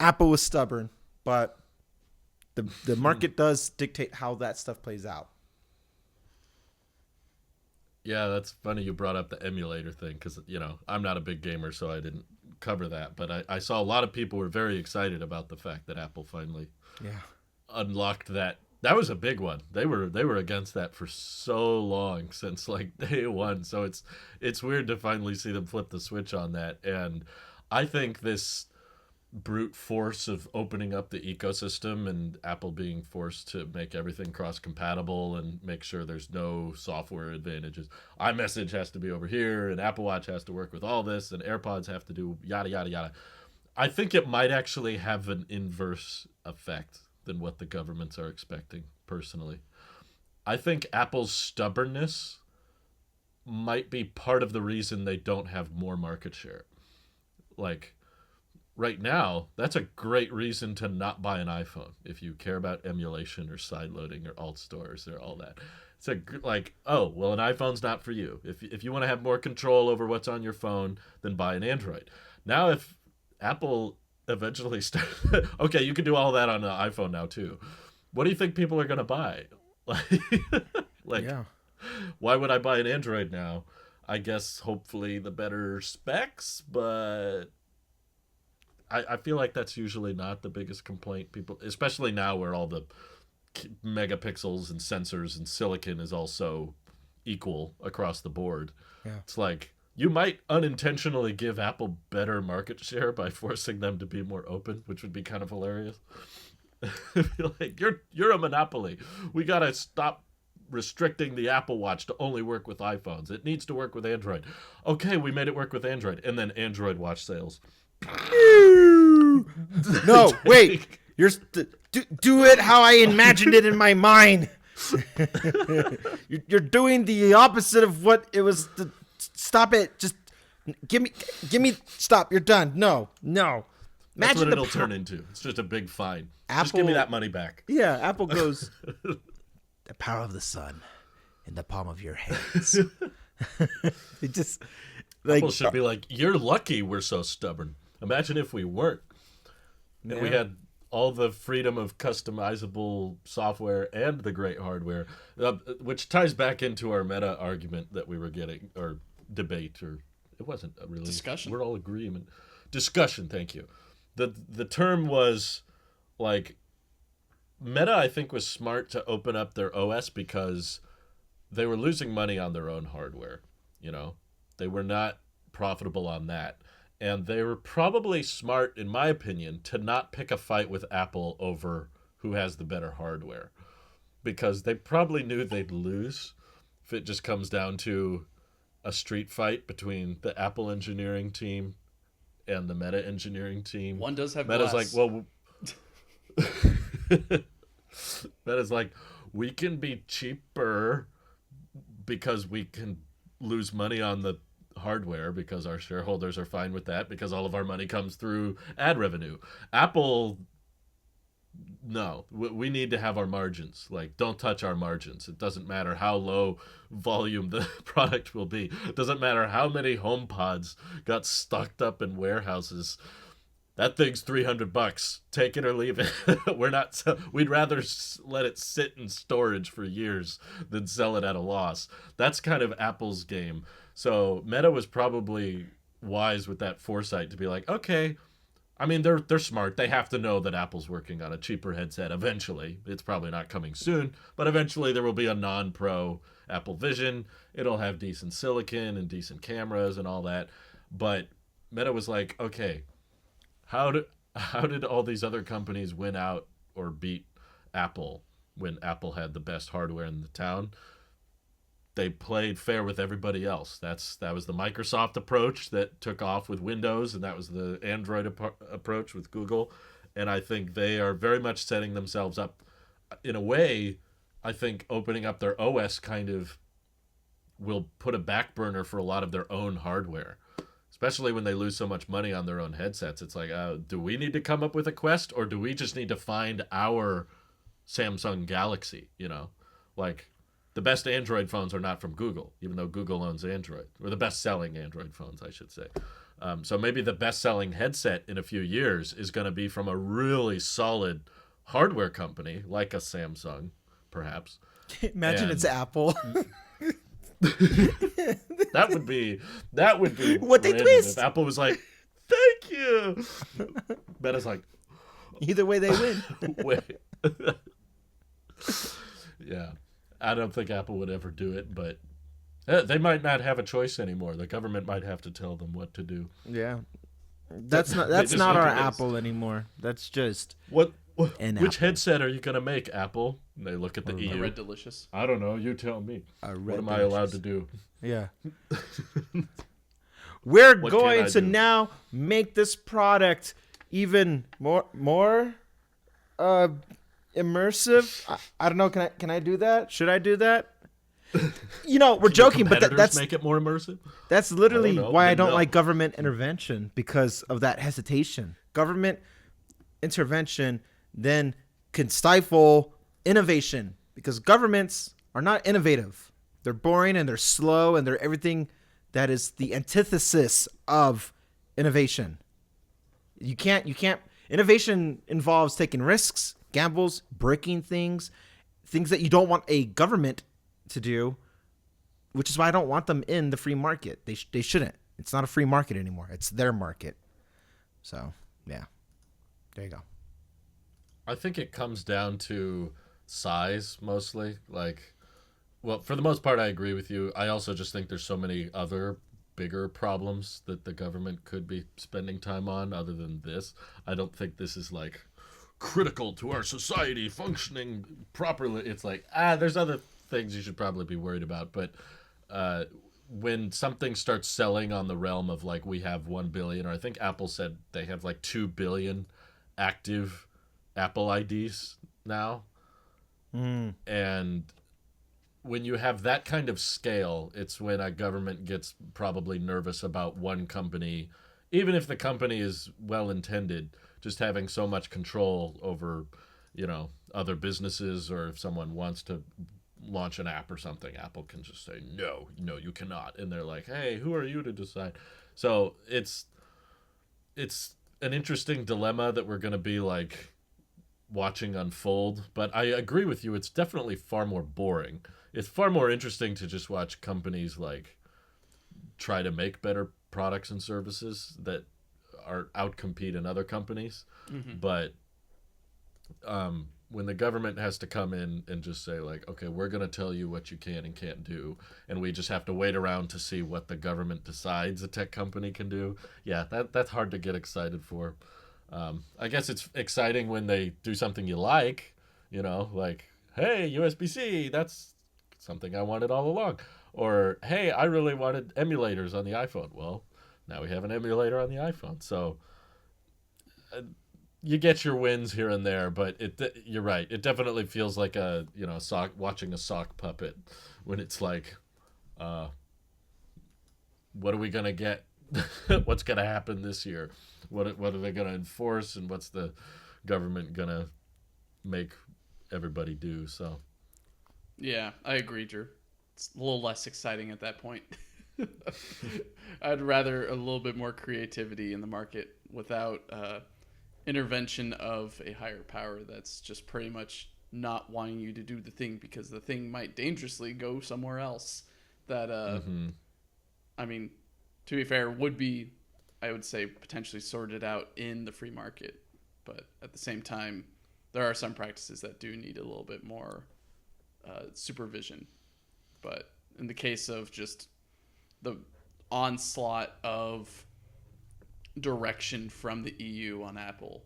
Apple was stubborn, but the market does dictate how that stuff plays out. Yeah, that's funny you brought up the emulator thing because, I'm not a big gamer, so I didn't cover that. But I saw a lot of people were very excited about the fact that Apple finally unlocked that. That was a big one. They were against that for so long, since like day one. So it's weird to finally see them flip the switch on that. And I think this brute force of opening up the ecosystem and Apple being forced to make everything cross compatible and make sure there's no software advantages. iMessage has to be over here and Apple Watch has to work with all this and AirPods have to do yada yada yada. I think it might actually have an inverse effect than what the governments are expecting, personally. I think Apple's stubbornness might be part of the reason they don't have more market share. Like, right now, that's a great reason to not buy an iPhone if you care about emulation or sideloading or alt stores or all that. It's an iPhone's not for you. If you want to have more control over what's on your phone, then buy an Android. Now, if Apple eventually starts, okay, you can do all that on an iPhone now too. What do you think people are going to buy? Why would I buy an Android now? I guess hopefully the better specs, but I feel like that's usually not the biggest complaint people, especially now where all the megapixels and sensors and silicon is also equal across the board. Yeah. It's like you might unintentionally give Apple better market share by forcing them to be more open, which would be kind of hilarious. Like, you're a monopoly. We gotta stop restricting the Apple Watch to only work with iPhones. It needs to work with Android. Okay, we made it work with Android, and then Android watch sales. No, wait. Do it how I imagined it in my mind. You're doing the opposite of what it was. Stop it. Just give me. Stop. You're done. No. That's what it'll turn into. It's just a big fine. Just give me that money back. Yeah, Apple goes, the power of the sun in the palm of your hands. It just like Apple should be like, you're lucky we're so stubborn. Imagine if we weren't. And we had all the freedom of customizable software and the great hardware, which ties back into our meta argument that we were getting, or debate, or it wasn't a really discussion. We're all agreement. Discussion, thank you. The term was like, Meta, I think, was smart to open up their OS because they were losing money on their own hardware. They were not profitable on that. And they were probably smart, in my opinion, to not pick a fight with Apple over who has the better hardware. Because they probably knew they'd lose if it just comes down to a street fight between the Apple engineering team and the Meta engineering team. One does have Meta's glass. like, well... Meta's like, we can be cheaper because we can lose money on the hardware because our shareholders are fine with that because all of our money comes through ad revenue. Apple, no, we need to have our margins. Like, don't touch our margins. It doesn't matter how low volume the product will be. It doesn't matter how many HomePods got stocked up in warehouses. That thing's $300. Take it or leave it. We'd rather let it sit in storage for years than sell it at a loss. That's kind of Apple's game. So Meta was probably wise with that foresight to be like, okay, I mean, they're smart. They have to know that Apple's working on a cheaper headset eventually. It's probably not coming soon, but eventually there will be a non-pro Apple Vision. It'll have decent silicon and decent cameras and all that. But Meta was like, okay, how did all these other companies win out or beat Apple when Apple had the best hardware in the town? They played fair with everybody else. That was the Microsoft approach that took off with Windows, and that was the Android approach with Google. And I think they are very much setting themselves up. In a way, I think opening up their OS kind of will put a back burner for a lot of their own hardware. Especially when they lose so much money on their own headsets. It's like, do we need to come up with a Quest, or do we just need to find our Samsung Galaxy? Like, the best Android phones are not from Google, even though Google owns Android, or the best-selling Android phones, I should say. So maybe the best-selling headset in a few years is going to be from a really solid hardware company, like a Samsung, perhaps. Imagine it's Apple. That would be What they random twist. if Apple was like, "Thank you." Meta's like, Either way, they win. "Wait." Yeah, I don't think Apple would ever do it, but they might not have a choice anymore. The government might have to tell them what to do. Yeah, that's They not just our look at this. Apple anymore. That's just An Which Apple. headset are you gonna make, Apple? And they look at the A EU. Red Delicious. I don't know. You tell me. a What red am I allowed to delicious. do? Yeah. We're What going can I to do? now make this product even more immersive. I don't know. Can I do that? Should I do that? We're joking, but Competitors that's make it more immersive. that's literally I don't know. why I Then don't no. like government intervention, because of that hesitation. Government intervention then can stifle innovation, because governments are not innovative. They're boring and they're slow and they're everything that is the antithesis of innovation. You can't innovation involves taking risks, gambles, breaking things that you don't want a government to do, which is why I don't want them in the free market. They shouldn't. It's not a free market anymore. It's their market. So, yeah. There you go. I think it comes down to size mostly. Well, for the most part, I agree with you. I also just think there's so many other bigger problems that the government could be spending time on other than this. I don't think this is critical to our society functioning properly. It's there's other things you should probably be worried about. But when something starts selling on the realm of we have 1 billion, or I think Apple said they have 2 billion active Apple IDs now. And when you have that kind of scale, it's when a government gets probably nervous about one company, even if the company is well intended, just having so much control over, other businesses, or if someone wants to launch an app or something, Apple can just say, no, you cannot. And they're like, hey, who are you to decide? So it's an interesting dilemma that we're going to be watching unfold. But I agree with you. It's definitely far more boring. It's far more interesting to just watch companies try to make better products and services that are outcompete in other companies. Mm-hmm. But when the government has to come in and just say okay, we're going to tell you what you can and can't do, and we just have to wait around to see what the government decides a tech company can do. Yeah, that's hard to get excited for. I guess it's exciting when they do something you like, hey, USB-C, that's something I wanted all along. Or, hey, I really wanted emulators on the iPhone. Well, now we have an emulator on the iPhone. So you get your wins here and there, but you're right. It definitely feels like watching a sock puppet when it's what are we going to get? What's going to happen this year? What are they going to enforce, and what's the government going to make everybody do? So, Yeah, I agree, Drew. It's a little less exciting at that point. I'd rather a little bit more creativity in the market without intervention of a higher power that's just pretty much not wanting you to do the thing because the thing might dangerously go somewhere else. That, I mean, to be fair, would be, I would say, potentially sorted out in the free market. But at the same time, there are some practices that do need a little bit more supervision. But in the case of just the onslaught of direction from the EU on Apple,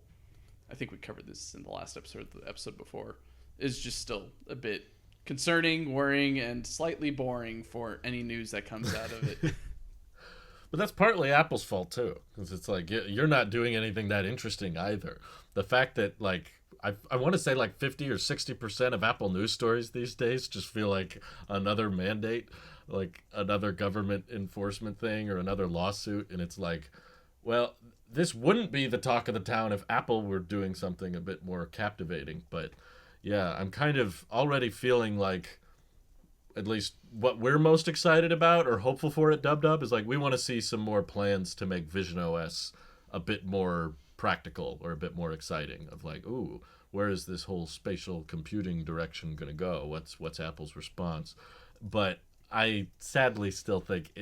I think we covered this in the last episode, the episode before, is just still a bit concerning, worrying, and slightly boring for any news that comes out of it. But that's partly Apple's fault too, because it's you're not doing anything that interesting either. The fact that I want to say 50 or 60% of Apple news stories these days just feel like another mandate, another government enforcement thing or another lawsuit, and it's well, this wouldn't be the talk of the town if Apple were doing something a bit more captivating. But yeah, I'm kind of already feeling at least what we're most excited about or hopeful for at WW is like we want to see some more plans to make Vision OS a bit more practical or a bit more exciting. Of like, ooh, where is this whole spatial computing direction going to go? What's Apple's response? But I sadly still think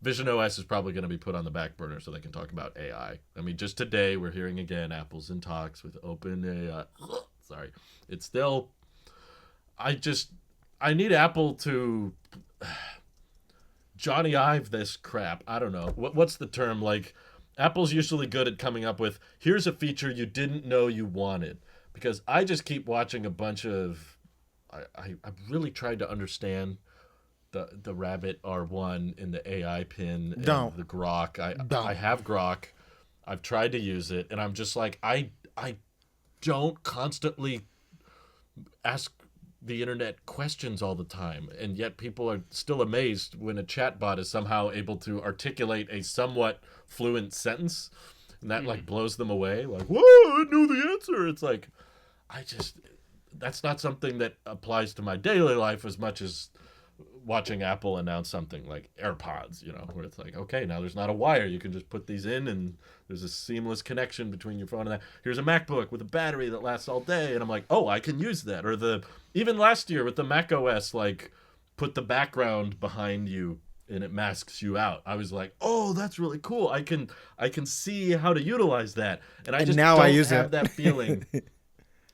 Vision OS is probably going to be put on the back burner so they can talk about AI. I mean, just today we're hearing again Apple's in talks with OpenAI. Sorry, it's still. I need Apple to Johnny Ive this crap. I don't know. What's the term? Like, Apple's usually good at coming up with, here's a feature you didn't know you wanted. Because I just keep watching a bunch of... I've really tried to understand the Rabbit R1 in the AI pin and the Grok. I have Grok. I've tried to use it. And I'm just like, I don't constantly ask the internet questions all the time, and yet people are still amazed when a chatbot is somehow able to articulate a somewhat fluent sentence, and that like blows them away. Like, whoa, I knew the answer. It's like, that's not something that applies to my daily life as much as watching Apple announce something like AirPods, where it's like, okay, now there's not a wire. You can just put these in and there's a seamless connection between your phone and that. Here's a MacBook with a battery that lasts all day. And I'm like, oh, I can use that. Or even last year with the Mac OS, like put the background behind you and it masks you out. I was like, oh, that's really cool. I can see how to utilize that. And I just now don't I use have it. that feeling.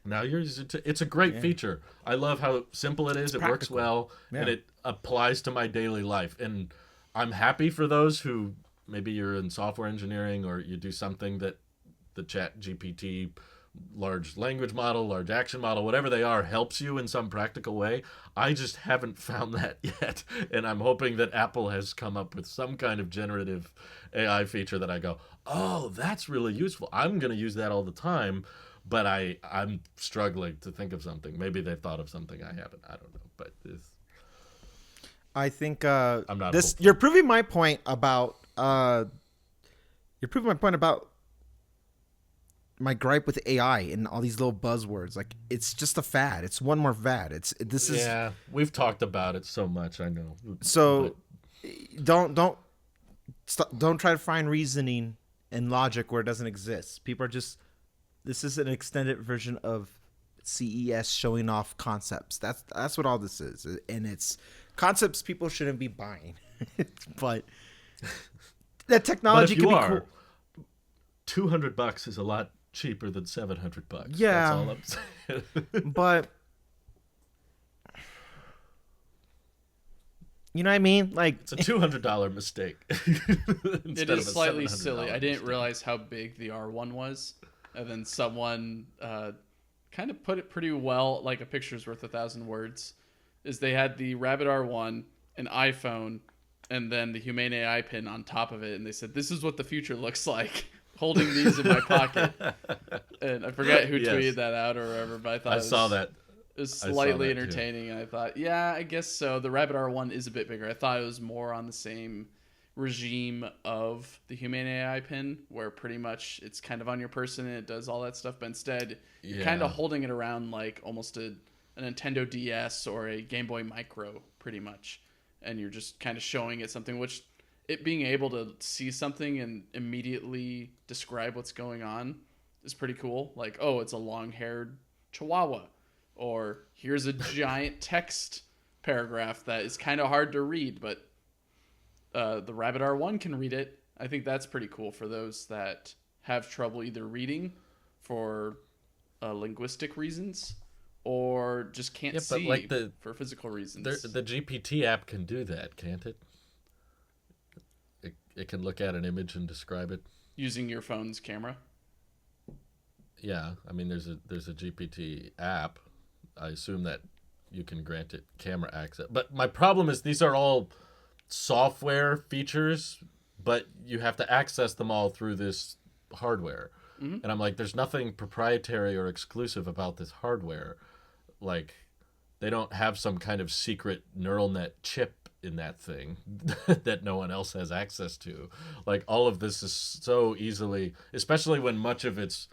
Now it's a great feature. I love how simple it is. It works well, and it applies to my daily life. And I'm happy for those who maybe you're in software engineering or you do something that the Chat GPT, large language model, large action model, whatever they are, helps you in some practical way. I just haven't found that yet. And I'm hoping that Apple has come up with some kind of generative AI feature that I go, oh, that's really useful. I'm going to use that all the time. But I'm struggling to think of something. Maybe they've thought of something I haven't. I don't know. But I think I'm not hopeful. you're proving my point about my gripe with AI and all these little buzzwords. Like, it's just a fad. It's one more fad. Yeah, we've talked about it so much. I know. So don't try to find reasoning and logic where it doesn't exist. People are just. This is an extended version of CES showing off concepts. That's what all this is, and it's concepts people shouldn't be buying. But that technology can be cool. $200 is a lot cheaper than $700. Yeah, that's all I'm saying. But you know what I mean? Like, it's a $200 mistake. It is slightly silly. I didn't realize how big the R1 was. And then someone kind of put it pretty well, like a picture's worth 1,000 words, is they had the Rabbit R1, an iPhone, and then the Humane AI pin on top of it. And they said, this is what the future looks like, holding these in my pocket. And I forget who tweeted that out or whatever, but I thought I saw that. It was slightly entertaining. And I thought, yeah, I guess so. The Rabbit R1 is a bit bigger. I thought it was more on the same regime of the Humane AI pin, where pretty much it's kind of on your person and it does all that stuff, but instead you're kind of holding it around like almost a Nintendo DS or a Game Boy Micro, pretty much, and you're just kind of showing it something, which it being able to see something and immediately describe what's going on is pretty cool. Like, oh, it's a long-haired chihuahua, or here's a giant text paragraph that is kind of hard to read, but the Rabbit R1 can read it. I think that's pretty cool for those that have trouble either reading for linguistic reasons or just can't see like for physical reasons. The GPT app can do that, can't it? It can look at an image and describe it using your phone's camera. Yeah, I mean, there's a GPT app. I assume that you can grant it camera access. But my problem is these are all software features, but you have to access them all through this hardware. And I'm like, there's nothing proprietary or exclusive about this hardware. Like, they don't have some kind of secret neural net chip in that thing that no one else has access to. Like, all of this is so easily, especially when much of its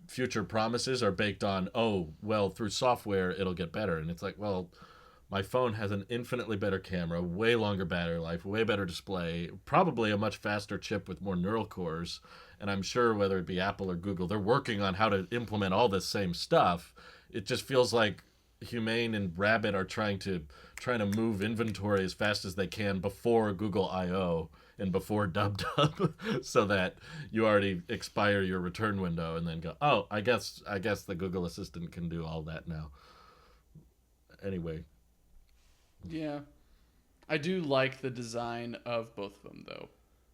future promises are baked on, oh, well, through software it'll get better. And it's like, well, My phone has an infinitely better camera, way longer battery life, way better display, probably a much faster chip with more neural cores. And I'm sure whether it be Apple or Google, they're working on how to implement all this same stuff. It just feels like Humane and Rabbit are trying to move inventory as fast as they can before Google I/O and before DubDub, so that you already expire your return window and then go, oh, I guess the Google Assistant can do all that now. Anyway. Yeah. I do like the design of both of them, though.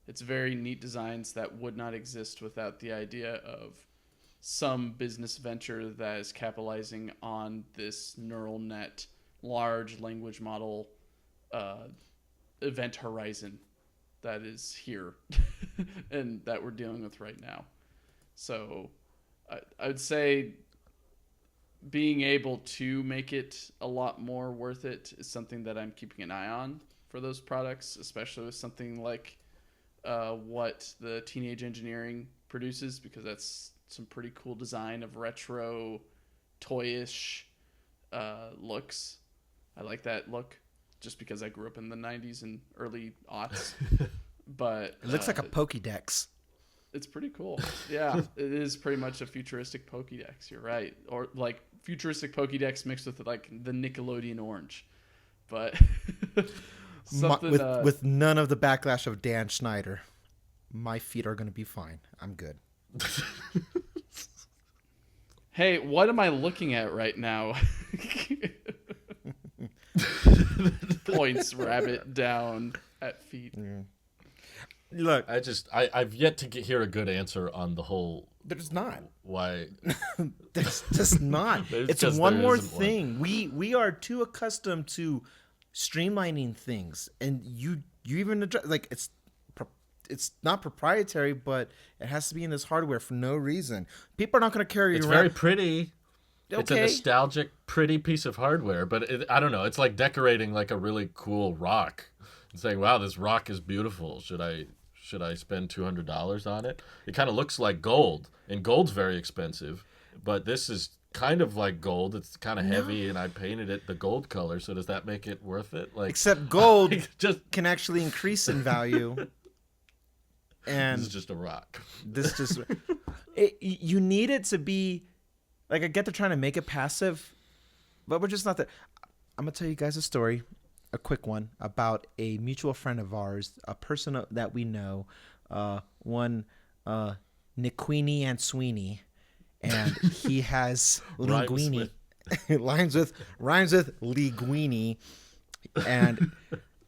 It's very neat designs that would not exist without the idea of some business venture that is capitalizing on this neural net, large language model event horizon that is here and that we're dealing with right now. So I would say being able to make it a lot more worth it is something that I'm keeping an eye on for those products, especially with something like what the Teenage Engineering produces, because that's some pretty cool design of retro, toyish looks. I like that look just because I grew up in the 90s and early aughts. But It looks like a Pokédex. it's pretty cool. Yeah, it is pretty much a futuristic Pokédex. You're right. Or like futuristic Pokédex mixed with like the Nickelodeon orange. But something With none of the backlash of Dan Schneider. My feet are going to be fine. I'm good. Hey, what am I looking at right now? Points Rabbit down at feet. Look, I've yet to hear a good answer on the whole there's not. why. There's just not. It's just one there more isn't one. thing. We are too accustomed to streamlining things, and you even address, like it's not proprietary, but it has to be in this hardware for no reason. People are not going to carry It's around. very pretty. It's a Okay. nostalgic, pretty piece of hardware, but I don't know. It's like decorating like a really cool rock and saying, "Wow, this rock is beautiful. Should I spend $200 on it?" It kind of looks like gold, and gold's very expensive, but this is kind of like gold. It's kind of heavy, and I painted it the gold color. So does that make it worth it? Like, Except gold just can actually increase in value. And this is just a rock. this just you need it to be like, I get they're trying to make it passive, but we're just not there. I'm gonna tell you guys a story, a quick one, about a mutual friend of ours, a person that we know, one Niquini and Sweeney, and he has linguini. rhymes with linguini, and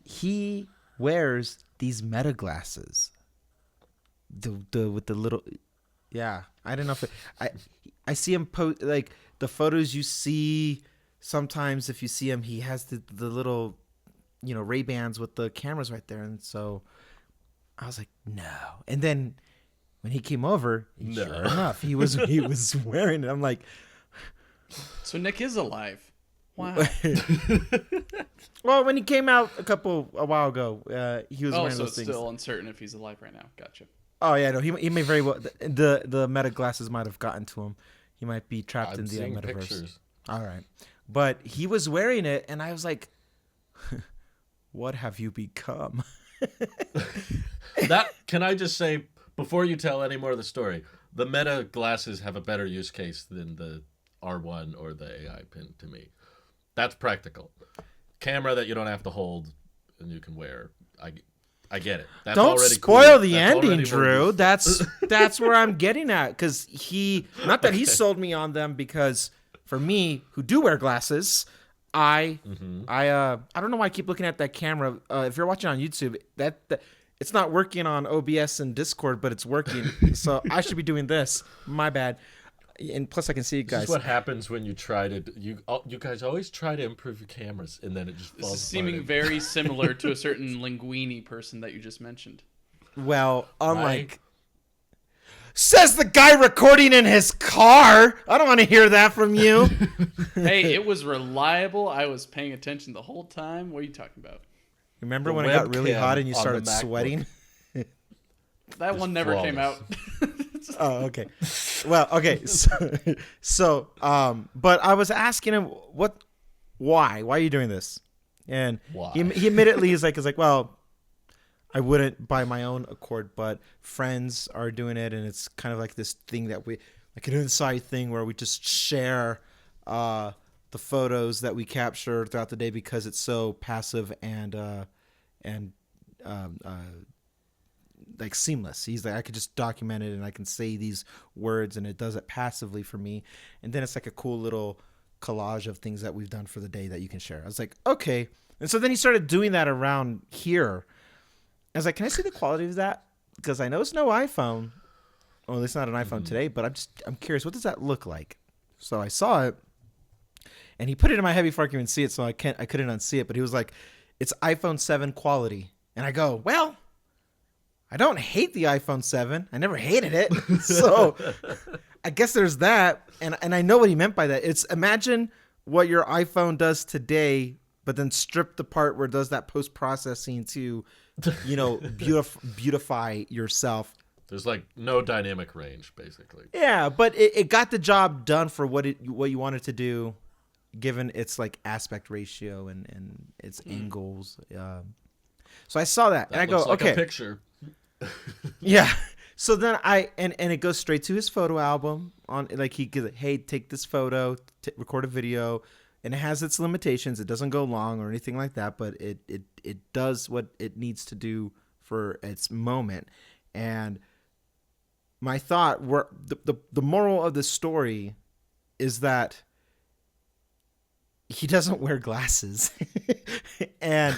he wears these meta glasses. The with the little, yeah. I don't know if I see him like the photos you see. Sometimes if you see him, he has the little, Ray-Bans with the cameras right there, and so I was like, no. And then when he came over, No. sure enough, he was wearing it. I'm like, So Nick is alive. Wow. well, when he came out a while ago, he was wearing So those it's things. still uncertain if he's alive right now. Gotcha. Oh yeah, no, he may very well. The meta glasses might have gotten to him. He might be trapped I'm in the seeing metaverse. pictures. All right, but he was wearing it, and I was like, "What have you become?" That can I just say before you tell any more of the story, the Meta glasses have a better use case than the R1 or the AI pin to me. That's practical. Camera that you don't have to hold and you can wear. I get it. That's Don't already spoil cool. the That's ending, already more Drew. useful. That's where I'm getting at, because not that he sold me on them, because for me, who do wear glasses, I don't know why I keep looking at that camera. If you're watching on YouTube, that it's not working on OBS and Discord, but it's working. So I should be doing this. My bad. And plus, I can see you guys. This is what happens when you try to. You guys always try to improve your cameras, and then it just This falls is apart. seeming very similar to a certain linguini person that you just mentioned. Well, unlike. Right. Says the guy recording in his car. I don't want to hear that from you. Hey, it was reliable. I was paying attention the whole time. What are you talking about? Remember The when it got really webcam hot and you on the started MacBook. sweating? That one never came out. Oh, okay. Well, okay. So, but I was asking him, what why are you doing this? And Why? he immediately is like, well, I wouldn't by my own accord, but friends are doing it, and it's kind of like this thing that we, like an inside thing where we just share the photos that we capture throughout the day because it's so passive and like seamless. He's like, I could just document it and I can say these words and it does it passively for me. And then it's like a cool little collage of things that we've done for the day that you can share. I was like, okay. And so then he started doing that around here. I was like, can I see the quality of that? Because I know it's no iPhone. Well, at least not an iPhone today, but I'm curious, what does that look like? So I saw it and he put it in my head before I could even see it. So I couldn't unsee it, but he was like, it's iPhone 7 quality. And I go, well, I don't hate the iPhone 7. I never hated it. So I guess there's that. And I know what he meant by that. It's imagine what your iPhone does today, but then strip the part where it does that post-processing to, beautify yourself. There's like no dynamic range, basically. Yeah, but it got the job done for what you wanted to do, given its like aspect ratio and its angles. So I saw that and I go, like okay, a picture. Yeah. So then and it goes straight to his photo album on like he goes, hey, take this photo, record a video, and it has its limitations. It doesn't go long or anything like that, but it does what it needs to do for its moment. And my thought were the moral of the story is that he doesn't wear glasses. and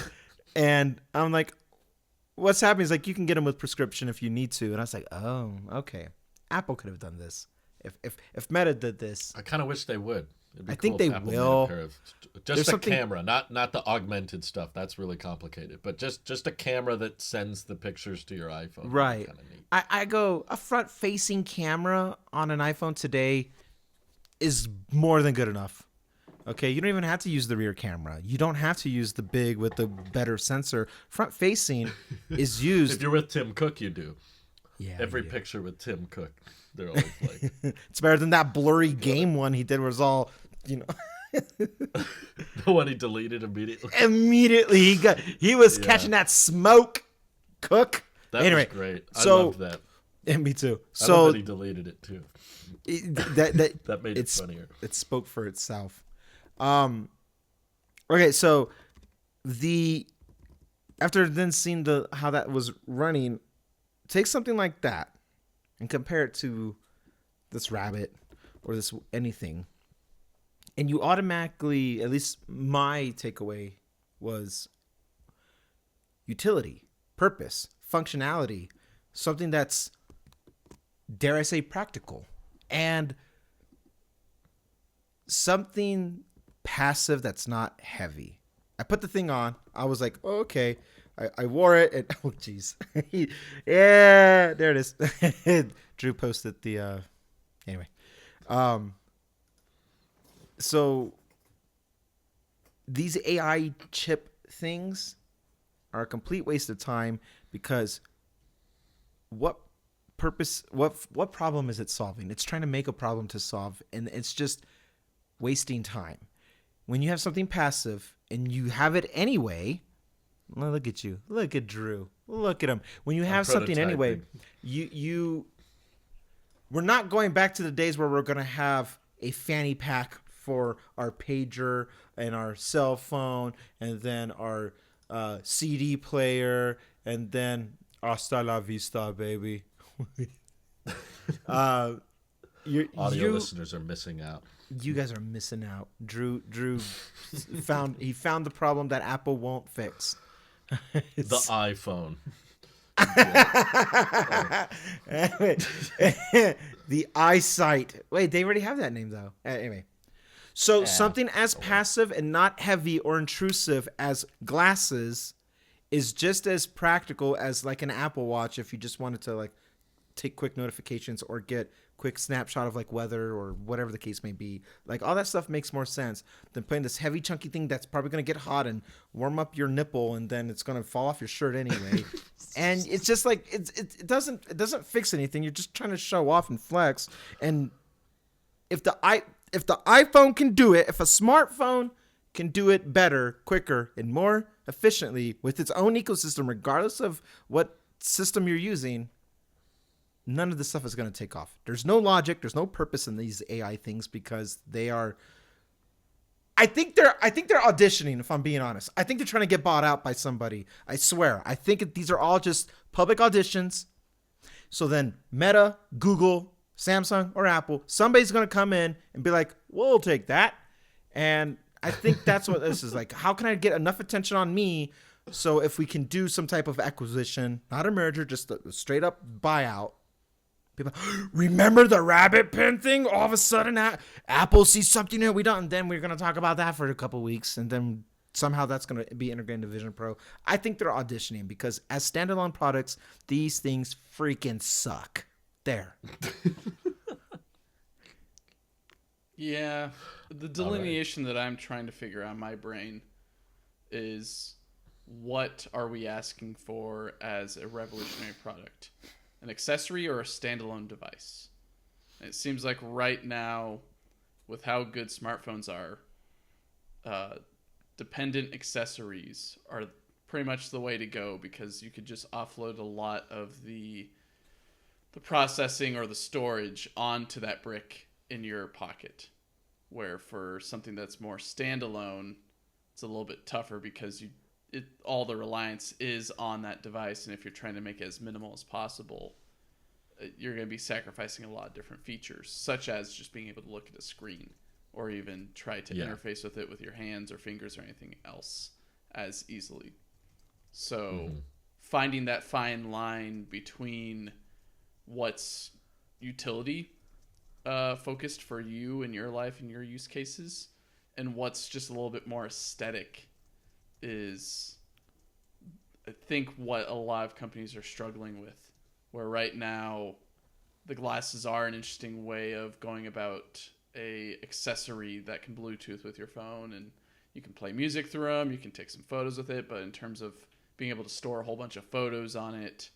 I'm like, what's happening is like you can get them with prescription if you need to. And I was like, oh, okay. Apple could have done this. If Meta did this. I kind of wish they would. It'd be I think cool they if Apple made a will. pair of, just There's a something- camera, not the augmented stuff. That's really complicated. But just a camera that sends the pictures to your iPhone. Right. Kind of neat. I go, a front-facing camera on an iPhone today is more than good enough. Okay, you don't even have to use the rear camera. You don't have to use the big with the better sensor. Front-facing is used. If you're with Tim Cook, you do. Yeah, Every you do. picture with Tim Cook, they're always like, It's better than that blurry game one he did where it was all, the one he deleted immediately. immediately he was catching that smoke. Cook. That Anyway, was great. I so- loved that. And me too. I love So that he deleted it too. that That made it funnier. it spoke for itself. Okay, so after then seeing how that was running, take something like that and compare it to this rabbit or this anything, and you automatically, at least my takeaway was utility, purpose, functionality, something that's, dare I say, practical, and something passive that's not heavy. I put the thing on. I was like, oh, okay. I wore it. And, oh, jeez. Yeah, there it is. Drew posted the... Anyway. So these AI chip things are a complete waste of time because what problem is it solving? It's trying to make a problem to solve, and it's just wasting time. When you have something passive and you have it anyway, look at you, look at Drew, look at him. When you have something anyway, we're not going back to the days where we're going to have a fanny pack for our pager and our cell phone and then our CD player and then hasta la vista, baby. Audio listeners are missing out. You guys are missing out. Drew found the problem that Apple won't fix. The iPhone. The eyesight. Wait, they already have that name though. Anyway. So something as passive and not heavy or intrusive as glasses is just as practical as like an Apple Watch if you just wanted to like take quick notifications or get quick snapshot of like weather or whatever the case may be. Like all that stuff makes more sense than playing this heavy chunky thing that's probably going to get hot and warm up your nipple and then it's going to fall off your shirt anyway. And it's just like it doesn't fix anything. You're just trying to show off and flex. And if the iPhone can do it, if a smartphone can do it better, quicker, and more efficiently with its own ecosystem, regardless of what system you're using, none of this stuff is going to take off. There's no logic. There's no purpose in these AI things because they are. I think they're auditioning. If I'm being honest, I think they're trying to get bought out by somebody. I swear. I think these are all just public auditions. So then Meta, Google, Samsung, or Apple, somebody's going to come in and be like, "We'll take that." And I think that's what this is like. How can I get enough attention on me? So if we can do some type of acquisition, not a merger, just a straight up buyout. People, remember the rabbit pen thing? All of a sudden, Apple sees something that we don't, and then we're going to talk about that for a couple of weeks, and then somehow that's going to be integrated into Vision Pro. I think they're auditioning because as standalone products, these things freaking suck. There. Yeah. The delineation that I'm trying to figure out in my brain is what are we asking for as a revolutionary product? An accessory or a standalone device? And it seems like right now, with how good smartphones are, dependent accessories are pretty much the way to go because you could just offload a lot of the processing or the storage onto that brick in your pocket. Where for something that's more standalone, it's a little bit tougher because all the reliance is on that device, and if you're trying to make it as minimal as possible, you're going to be sacrificing a lot of different features, such as just being able to look at a screen or even try to interface with it with your hands or fingers or anything else as easily. So finding that fine line between what's utility focused for you and your life and your use cases and what's just a little bit more aesthetic is, I think, what a lot of companies are struggling with, where right now the glasses are an interesting way of going about a accessory that can Bluetooth with your phone, and you can play music through them, you can take some photos with it, but in terms of being able to store a whole bunch of photos on it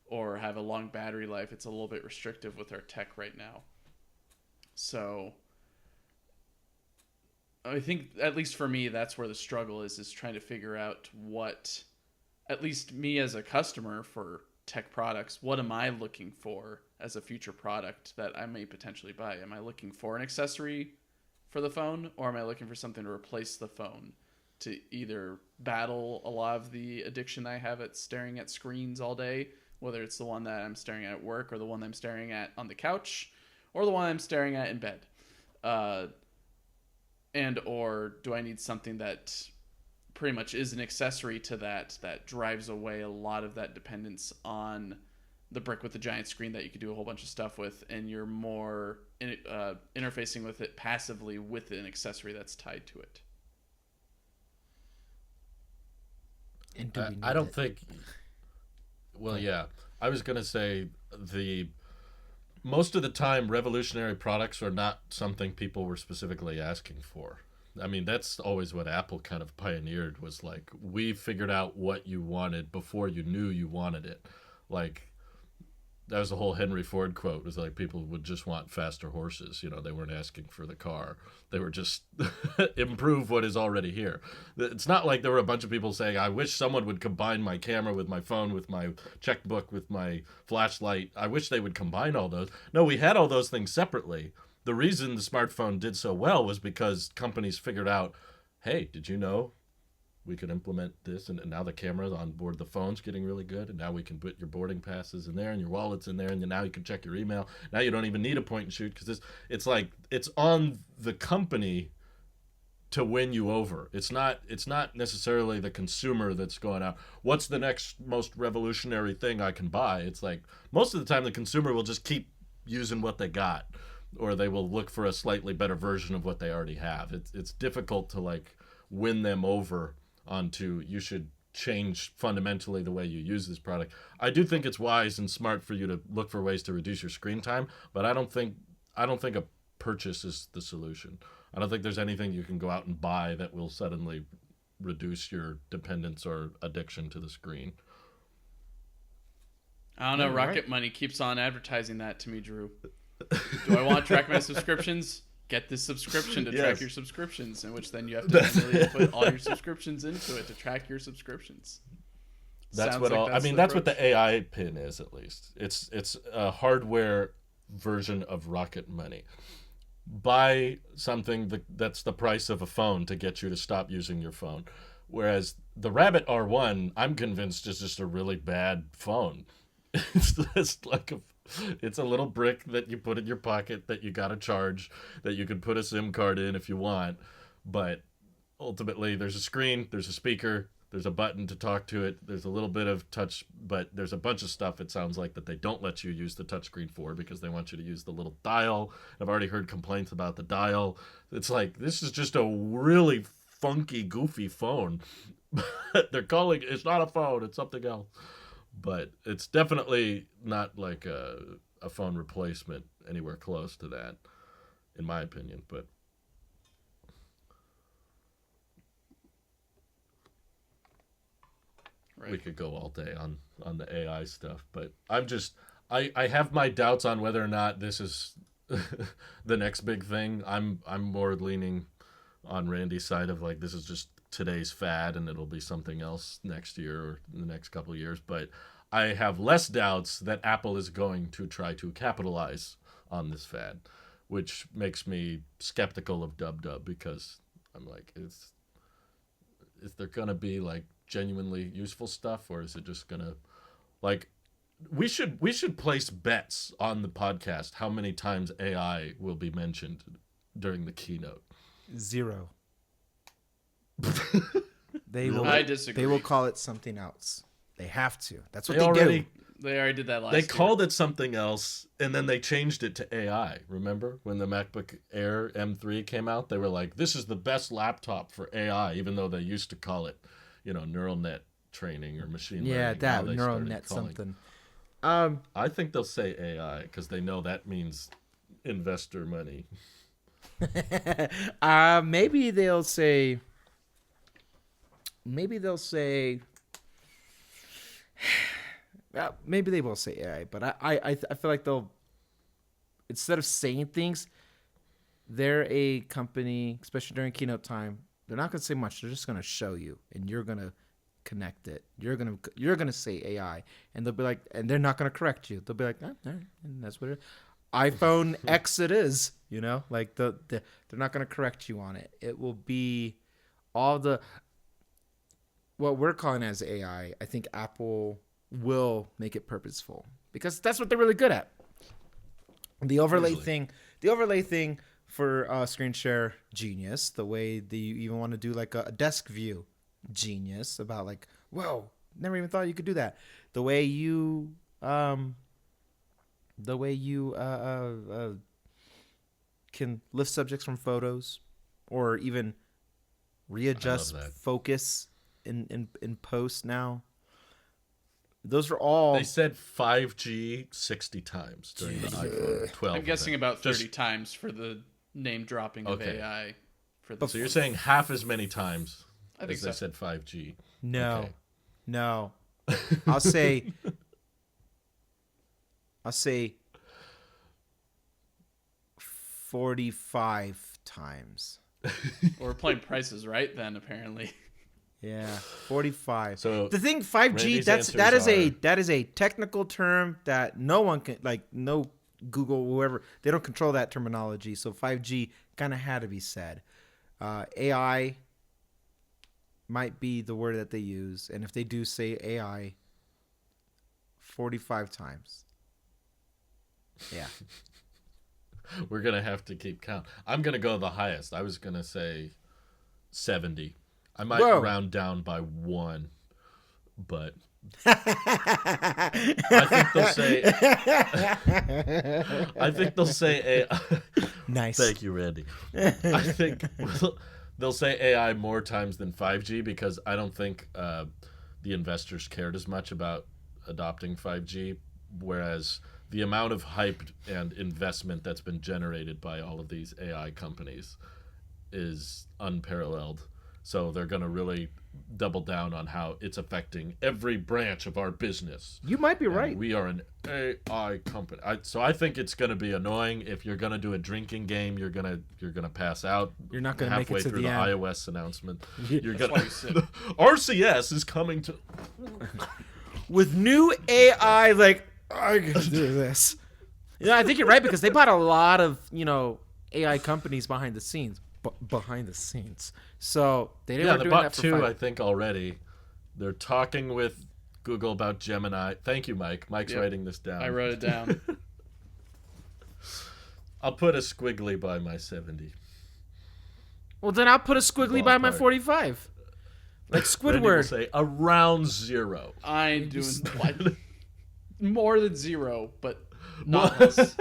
or have a long battery life, it's a little bit restrictive with our tech right now. So I think, at least for me, that's where the struggle is trying to figure out what, at least me as a customer for tech products, what am I looking for as a future product that I may potentially buy? Am I looking for an accessory for the phone, or am I looking for something to replace the phone to either battle a lot of the addiction I have at staring at screens all day, whether it's the one that I'm staring at work or the one that I'm staring at on the couch or the one I'm staring at in bed? And or do I need something that pretty much is an accessory to that drives away a lot of that dependence on the brick with the giant screen that you could do a whole bunch of stuff with, and you're more interfacing with it passively with an accessory that's tied to it? I don't think. Well, yeah, I was gonna say most of the time, revolutionary products are not something people were specifically asking for. I mean, that's always what Apple kind of pioneered, was like, we figured out what you wanted before you knew you wanted it. Like, that was the whole Henry Ford quote, was like, people would just want faster horses. You know, they weren't asking for the car. They were just improve what is already here. It's not like there were a bunch of people saying, I wish someone would combine my camera with my phone, with my checkbook, with my flashlight. I wish they would combine all those. No, we had all those things separately. The reason the smartphone did so well was because companies figured out, hey, did you know we could implement this, and now the cameras on board the phone's getting really good, and now we can put your boarding passes in there and your wallets in there, and now you can check your email. Now you don't even need a point and shoot, because it's like, it's on the company to win you over. It's not necessarily the consumer that's going out, what's the next most revolutionary thing I can buy? It's like, most of the time the consumer will just keep using what they got, or they will look for a slightly better version of what they already have. It's difficult to like win them over onto, you should change fundamentally the way you use this product. I do think it's wise and smart for you to look for ways to reduce your screen time, but I don't think a purchase is the solution. I don't think there's anything you can go out and buy that will suddenly reduce your dependence or addiction to the screen. I don't know. Rocket Money keeps on advertising that to me, Drew. Do I want to track my subscriptions? get this subscription to Yes. track your subscriptions, in which then you have to manually input all your subscriptions into it to track your subscriptions. That's Sounds what like all. I mean, the that's what approach. the AI pin is. At least it's a hardware version of Rocket Money. Buy something that's the price of a phone to get you to stop using your phone. Whereas the Rabbit R1, I'm convinced is just a really bad phone. It's just like it's a little brick that you put in your pocket that you got to charge, that you can put a SIM card in if you want. But ultimately, there's a screen, there's a speaker, there's a button to talk to it, there's a little bit of touch, but there's a bunch of stuff, it sounds like, that they don't let you use the touchscreen for because they want you to use the little dial. I've already heard complaints about the dial. It's like, this is just a really funky, goofy phone. They're calling it's not a phone, it's something else. But it's definitely not like a phone replacement anywhere close to that, in my opinion. But Right. we could go all day on the AI stuff. But I have my doubts on whether or not this is the next big thing. I'm more leaning on Randy's side of like this is just today's fad and it'll be something else next year or in the next couple of years. But I have less doubts that Apple is going to try to capitalize on this fad, which makes me skeptical of WW because I'm like, is there gonna be like genuinely useful stuff, or is it just gonna like we should place bets on the podcast how many times AI will be mentioned during the keynote. 0. They Really? will. I disagree. They will call it something else. They have to. That's what They they already do. They already did that last they year. called it something else and then they changed it to AI. Remember when the MacBook Air M3 came out? They were like, "This is the best laptop for AI," even though they used to call it, neural net training or machine learning. Yeah, Now that they neural started net calling- something. I think they'll say AI because they know that means investor money. Maybe they'll say. Maybe they'll say. Maybe they will say AI, but I feel like they'll, instead of saying things, they're a company, especially during keynote time. They're not gonna say much. They're just gonna show you, and you're gonna connect it. You're gonna say AI, and they'll be like, and they're not gonna correct you. They'll be like, all right, and that's what it is. iPhone X it is. Like they're not gonna correct you on it. It will be all the what we're calling as AI. I think Apple will make it purposeful because that's what they're really good at. The overlay Usually. thing for screen share, genius. The way that you even want to do like a desk view, genius. About like, whoa, never even thought you could do that. The way you can lift subjects from photos, or even readjust that. focus in post now. Those are all. They said 5G 60 times during the iPhone 12. I'm guessing event. about 30 Just- times for the name dropping of Okay. AI. For the So you're saying half as many times I think as they so. said 5G. No, Okay. no. I'll say 45 times. We're playing prices right then, apparently. Yeah, 45. So The thing 5G, Randy's that is answers that is a technical term that no one can, like, no Google, whoever, they don't control that terminology. So 5G kind of had to be said. AI might be the word that they use, and if they do say AI 45 times. Yeah. we're going to have to keep count. I'm going to go the highest. I was going to say 70. I might Whoa. round down by 1, but I think they'll say AI. Nice. Thank you, Randy. I think they'll say AI more times than 5G because I don't think the investors cared as much about adopting 5G, whereas the amount of hype and investment that's been generated by all of these AI companies is unparalleled. So they're going to really double down on how it's affecting every branch of our business. You might be And right. we are an AI company. So I think it's going to be annoying. If you're going to do a drinking game, you're gonna pass out. You're not gonna make it halfway to through the the end. iOS announcement. You're That's gonna why you sip. RCS is coming to. With new AI, like, I can do this. I think you're right, because they bought a lot of, AI companies behind the scenes. Behind the scenes. So they didn't Yeah, were they doing bought that for 2, fun. I think, already. They're talking with Google about Gemini. Thank you, Mike. Mike's Yep. writing this down. I wrote it down. I'll put a squiggly by my 70. Well, then I'll put a squiggly by my Ballpark. 45. Like Randy will Squidward. say around 0. I ain't doing like more than 0, but not less.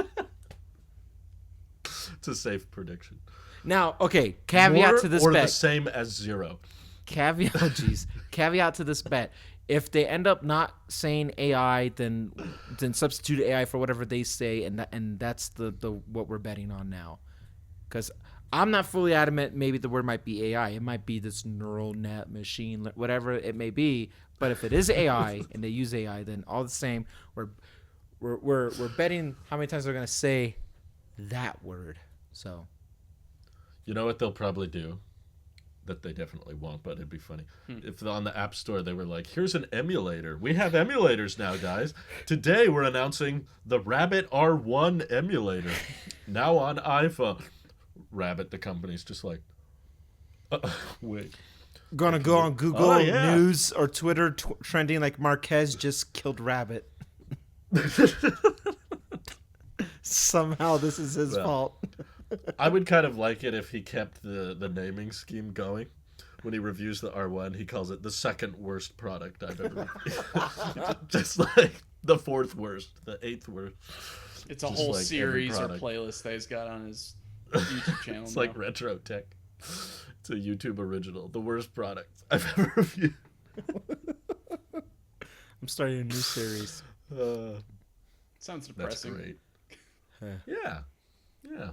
It's a safe prediction. Now, okay, caveat More to this or bet. the same as 0. Caveat, oh geez. Caveat to this bet. If they end up not saying AI, then substitute AI for whatever they say, and that's the what we're betting on now. Because I'm not fully adamant. Maybe the word might be AI. It might be this neural net machine, whatever it may be. But if it is AI and they use AI, then all the same, we're betting how many times they're gonna say that word. So You know what they'll probably do? That they definitely won't, but it'd be funny. If on the App Store they were like, here's an emulator. We have emulators now, guys. Today we're announcing the Rabbit R1 emulator. Now on iPhone. Rabbit, the company's just like, wait. gonna go on Google Oh, yeah. News or Twitter trending like Marquez just killed Rabbit. Somehow this is his Well. fault. I would kind of like it if he kept the naming scheme going. When he reviews the R1, he calls it the second worst product I've ever reviewed. Just like the 4th worst, the 8th worst. It's a Just whole like every series or product. playlist that he's got on his YouTube channel. It's like now. retro tech. It's a YouTube original. The worst product I've ever reviewed. I'm starting a new series. Sounds That's depressing. great. Huh. Yeah. Yeah.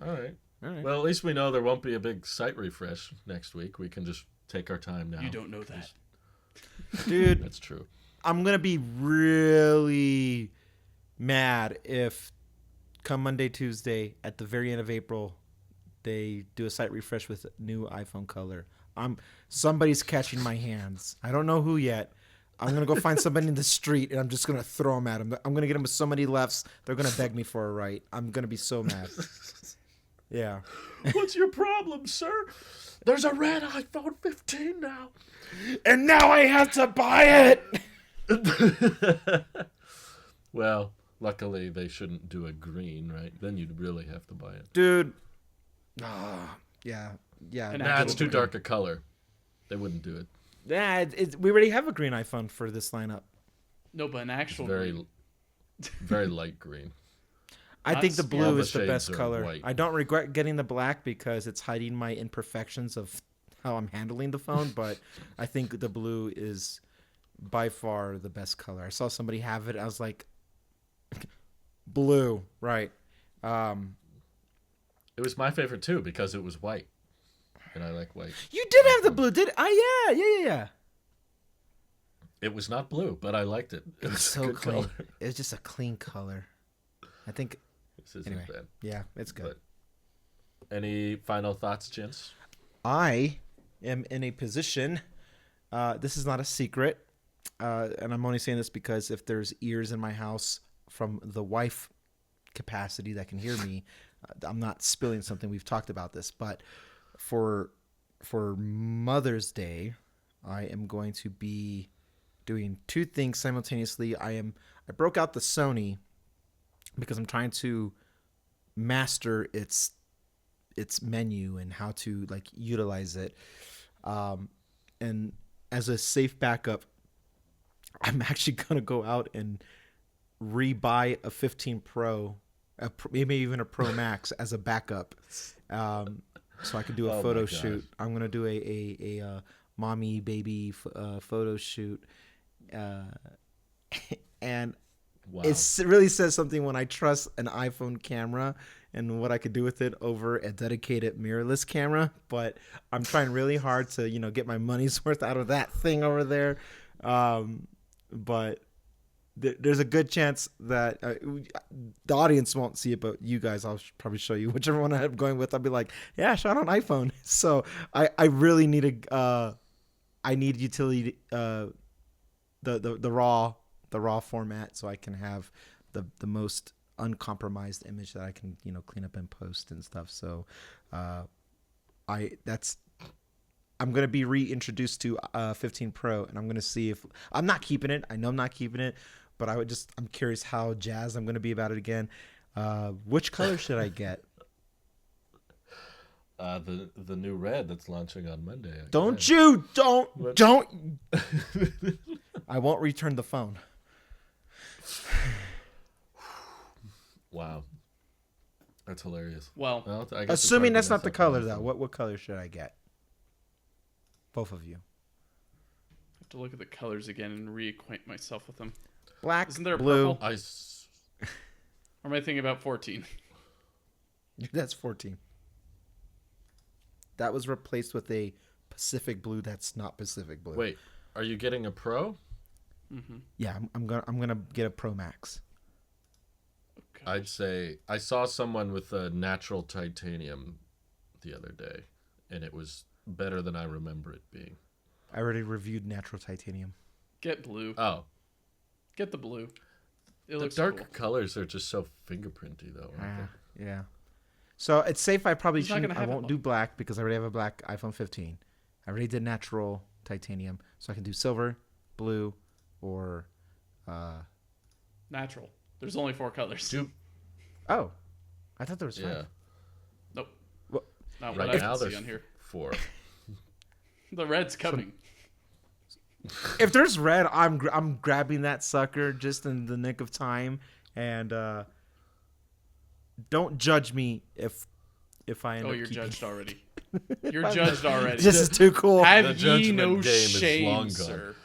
All right. All right. Well, at least we know there won't be a big site refresh next week. We can just take our time now. You don't know that. Dude, That's true. I'm gonna be really mad if come Monday, Tuesday, at the very end of April, they do a site refresh with new iPhone color. Somebody's catching my hands. I don't know who yet. I'm gonna go find somebody in the street and I'm just gonna throw them at them. I'm gonna get them with so many lefts. They're gonna beg me for a right. I'm gonna be so mad. Yeah. What's your problem, sir? There's a red iPhone 15 now. And now I have to buy it. Well, luckily they shouldn't do a green, right? Then you'd really have to buy it. Dude. Yeah. And Nah, it's too dark a color. They wouldn't do it. Yeah, we already have a green iPhone for this lineup. No, but an actual Very, very light green. I Not think the smart. blue All the is the shades best are color. white. I don't regret getting the black because it's hiding my imperfections of how I'm handling the phone, but I think the blue is by far the best color. I saw somebody have it. I was like, blue, right. It was my favorite too because it was white. And I like white. You did have the blue, did yeah. It was not blue, but I liked it. It was It's a so good clean. color. It's just a clean color. I think, This isn't Anyway. bad. yeah, it's good. But any final thoughts, gents? I am in a position. This is not a secret, and I'm only saying this because if there's ears in my house from the wife capacity that can hear me, I'm not spilling something. We've talked about this, but for Mother's Day, I am going to be doing two things simultaneously. I broke out the Sony because I'm trying to master its menu and how to like utilize it. And as a safe backup, I'm actually going to go out and rebuy a 15 Pro, maybe even a Pro Max as a backup. So I could do a Oh photo my gosh. shoot. I'm going to do a mommy baby photo shoot. And Wow. it really says something when I trust an iPhone camera and what I could do with it over a dedicated mirrorless camera. But I'm trying really hard to, get my money's worth out of that thing over there. But there's a good chance that the audience won't see it, but you guys, I'll probably show you whichever one I'm going with. I'll be like, yeah, shot on iPhone. So I really need I need utility, the raw format, so I can have the most uncompromised image that I can, clean up and post and stuff. So I'm going to be reintroduced to 15 Pro, and I'm going to see if I'm not keeping it. I know I'm not keeping it, but I'm curious how jazzed I'm going to be about it again. Which color should I get? The new red that's launching on Monday. Don't. I won't return the phone. Wow. That's hilarious. Well, I guess assuming that's not the color, though, what color should I get? Both of you. I have to look at the colors again and reacquaint myself with them. Black, Isn't there a blue. purple? Or am I thinking about 14? That's 14. That was replaced with a Pacific blue that's not Pacific blue. Wait, are you getting a Pro? Mm-hmm. Yeah, I'm gonna get a Pro Max. Okay. I'd say I saw someone with a natural titanium the other day, and it was better than I remember it being. I already reviewed natural titanium. Get blue. Oh, Get the blue. It the looks dark cool. colors are just so fingerprinty, though. Aren't they? Yeah. So it's safe. I probably He's not shouldn't. gonna I have it won't long. do black because I already have a black iPhone 15. I already did natural titanium, so I can do silver, blue, or. Natural. There's only 4 colors. Oh, I thought there was 5. Yeah. Nope. Well, Not Right what I now can see there's on here. 4. The red's coming. If there's red, I'm grabbing that sucker just in the nick of time, and don't judge me if I end Oh, up you're keeping judged already. You're judged already. This is too cool. The Have ye judgment no game is shame, long gone. sir.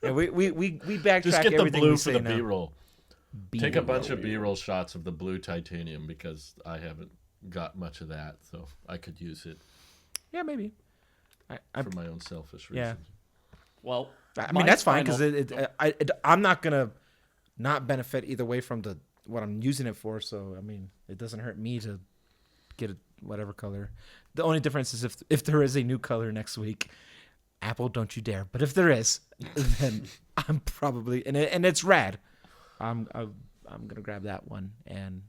Yeah, we backtrack Just get the everything blue we for say the now. B-roll. Take a bunch of B-roll. B-roll shots of the blue titanium because I haven't got much of that, so I could use it Yeah, maybe. I for my own selfish Yeah. reasons. Well, mean my that's fine because final- I'm not gonna not benefit either way from what I'm using it for. So I mean, it doesn't hurt me to get it whatever color. The only difference is if there is a new color next week, Apple, don't you dare. But if there is, then I'm probably and it's red. I'm gonna grab that one, and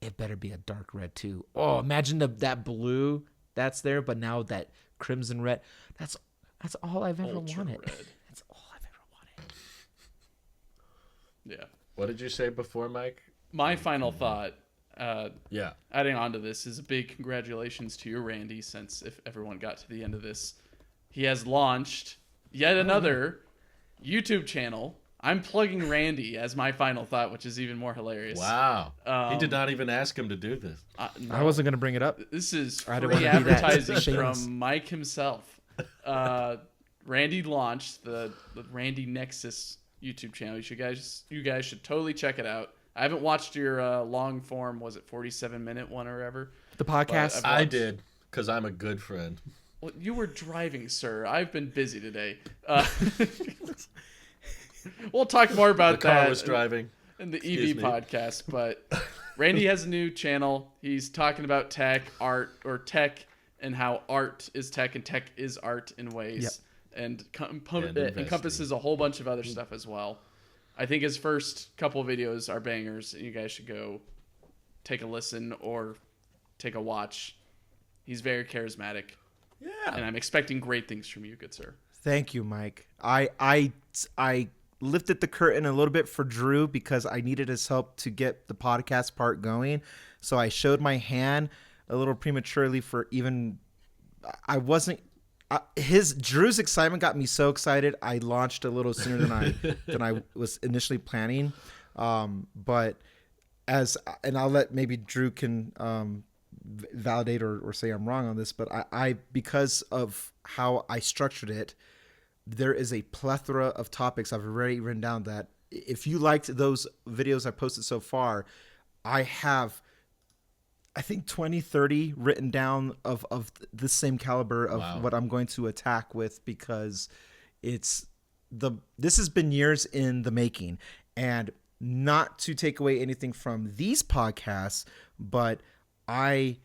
it better be a dark red too. Oh, imagine that blue that's there, but now that crimson red. That's all I've ever Ultra wanted. red. That's all I've ever wanted. Yeah. What did you say before, Mike? My final thought, Yeah. adding on to this, is a big congratulations to you, Randy, since if everyone got to the end of this, he has launched yet another YouTube channel. I'm plugging Randy as my final thought, which is even more hilarious. Wow. He did not even ask him to do this. No, I wasn't gonna bring it up. This is I don't free wanna be that advertising shameless. from Mike himself. Randy launched the Randy Nexus YouTube channel. You guys should totally check it out. I haven't watched your long form. Was it 47-minute one or ever? The podcast. But I watched- did, because I'm a good friend. Well, you were driving, sir. I've been busy today. We'll talk more The about car that was driving. in the Excuse EV me. podcast. But Randy has a new channel. He's talking about tech, art, or tech, and how art is tech and tech is art in ways. Yep. And And it encompasses a whole bunch of other stuff as well. I think his first couple of videos are bangers, and you guys should go take a listen or take a watch. He's very charismatic, Yeah. and I'm expecting great things from you, good sir. Thank you, Mike. I lifted the curtain a little bit for Drew because I needed his help to get the podcast part going. So I showed my hand a little prematurely for even. I wasn't. Drew's excitement got me so excited. I launched a little sooner than I was initially planning. But and I'll let maybe Drew can validate or say I'm wrong on this. But I because of how I structured it, there is a plethora of topics I've already written down that if you liked those videos I posted so far, I have I think 20, 30 written down of the same caliber of Wow. what I'm going to attack with, because this has been years in the making. And not to take away anything from these podcasts, but I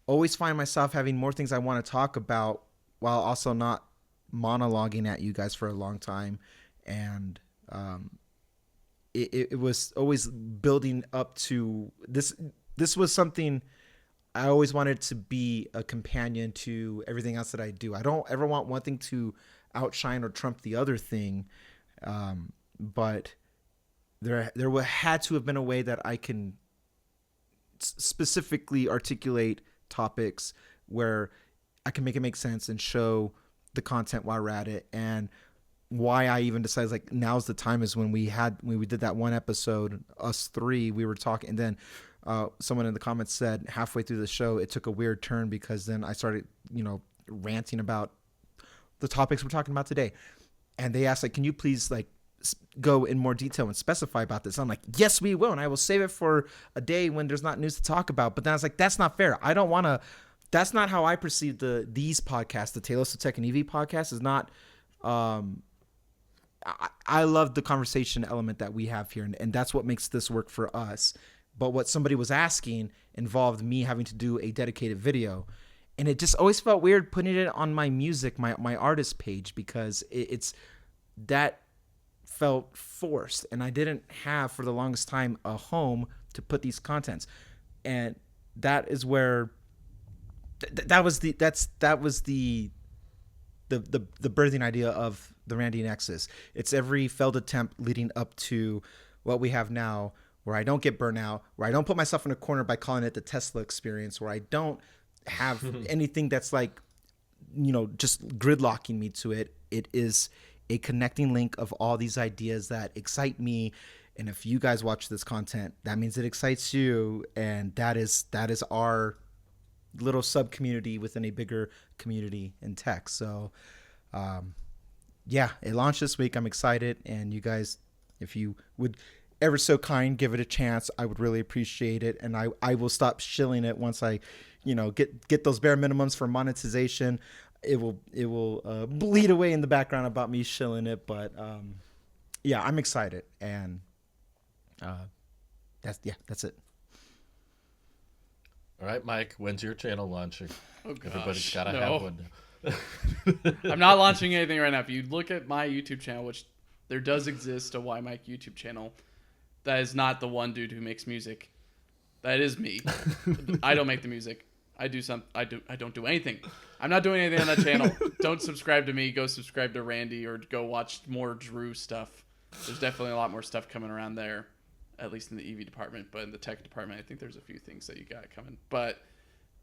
always find myself having more things I want to talk about while also not monologuing at you guys for a long time. And it was always building up to this. This was something I always wanted to be a companion to everything else that I do. I don't ever want one thing to outshine or trump the other thing. But there had to have been a way that I can specifically articulate topics where I can make it make sense and show the content while we're at it. And why I even decided like now's the time is when we did that one episode, us three, we were talking, and then someone in the comments said halfway through the show it took a weird turn, because then I started ranting about the topics we're talking about today, and they asked like, can you please like go in more detail and specify about this? I'm like, yes, we will, and I will save it for a day when there's not news to talk about. But then I was like, that's not fair. I don't want to. That's not how I perceive these podcasts. The Talos of Tech and EV podcast is not. I love the conversation element that we have here, and that's what makes this work for us. But what somebody was asking involved me having to do a dedicated video, and it just always felt weird putting it on my music, my artist page, because it's that felt forced, and I didn't have for the longest time a home to put these contents, and that is where that was the birthing idea of the Randy Nexus. It's every failed attempt leading up to what we have now, where I don't get burnout, where I don't put myself in a corner by calling it the Tesla experience, where I don't have anything that's like, just gridlocking me to it. It is a connecting link of all these ideas that excite me. And if you guys watch this content, that means it excites you. And that is our little sub community within a bigger community in tech. So, yeah, it launched this week. I'm excited. And you guys, if you would ever so kind, give it a chance, I would really appreciate it. And I will stop shilling it once I, get those bare minimums for monetization. It will bleed away in the background about me shilling it. But, yeah, I'm excited. And, that's it. All right, Mike, when's your channel launching? Oh, gosh, Everybody's got to no. have one now. I'm not launching anything right now. If you look at my YouTube channel, which there does exist a Why Mike YouTube channel, that is not the one dude who makes music. That is me. I don't make the music. I don't do anything. I'm not doing anything on that channel. Don't subscribe to me. Go subscribe to Randy or go watch more Drew stuff. There's definitely a lot more stuff coming around there, at least in the EV department. But in the tech department, I think there's a few things that you got coming. But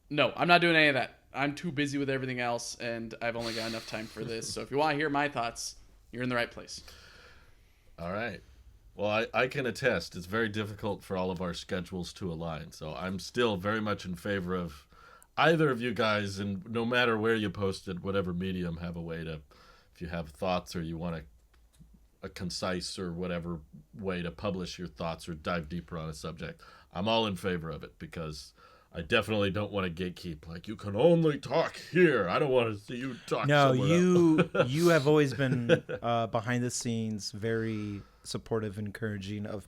no, I'm not doing any of that. I'm too busy with everything else, and I've only got enough time for this. So if you want to hear my thoughts, you're in the right place. All right. Well, I can attest. It's very difficult for all of our schedules to align. So I'm still very much in favor of either of you guys, and no matter where you post it, whatever medium, have a way to, if you have thoughts or you want a concise or whatever way to publish your thoughts or dive deeper on a subject, I'm all in favor of it, because I definitely don't want to gatekeep. Like, you can only talk here. I don't want to see you talk. No, somewhere else. you have always been behind the scenes, very supportive, encouraging of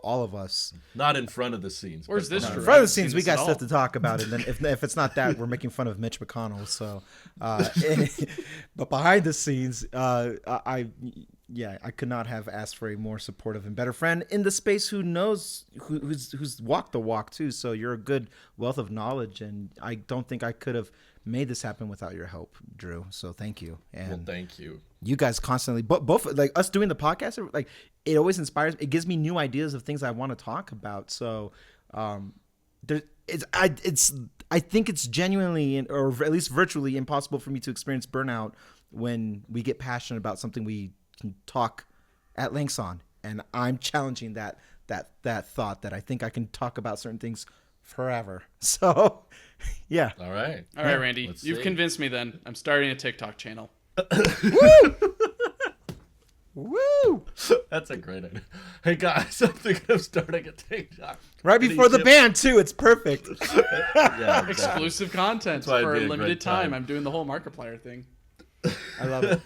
all of us. Not in front of the scenes. Where's but this behind. In Drew? front I of the haven't scenes, seen we this got at stuff all. to talk about, and then if it's not that, we're making fun of Mitch McConnell. So, but behind the scenes, I could not have asked for a more supportive and better friend in the space who knows who's walked the walk too. So you're a good wealth of knowledge, and I don't think I could have made this happen without your help, Drew. So thank you. And Well, thank you. you guys constantly, both like us doing the podcast, like it always inspires. It gives me new ideas of things I want to talk about. So, I think it's genuinely, or at least virtually, impossible for me to experience burnout when we get passionate about something we can talk at lengths on. And I'm challenging that thought that I think I can talk about certain things forever. So, yeah. All right. All right, Randy, Let's you've see. convinced me. Then I'm starting a TikTok channel. Woo! That's a great idea. Hey guys, I'm thinking of starting a TikTok. Right before the ban too. It's perfect. Yeah, exactly. Exclusive content That's why it'd for be a a limited great time. time. I'm doing the whole Markiplier thing. I love it.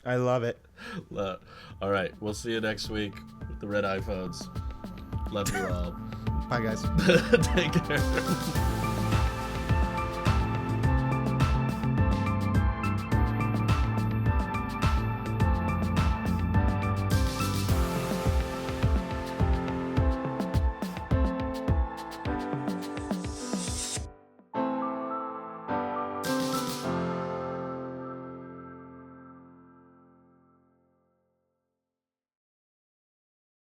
I love it. All right, we'll see you next week with the red iPhones. Love you all. Bye, guys. Take care.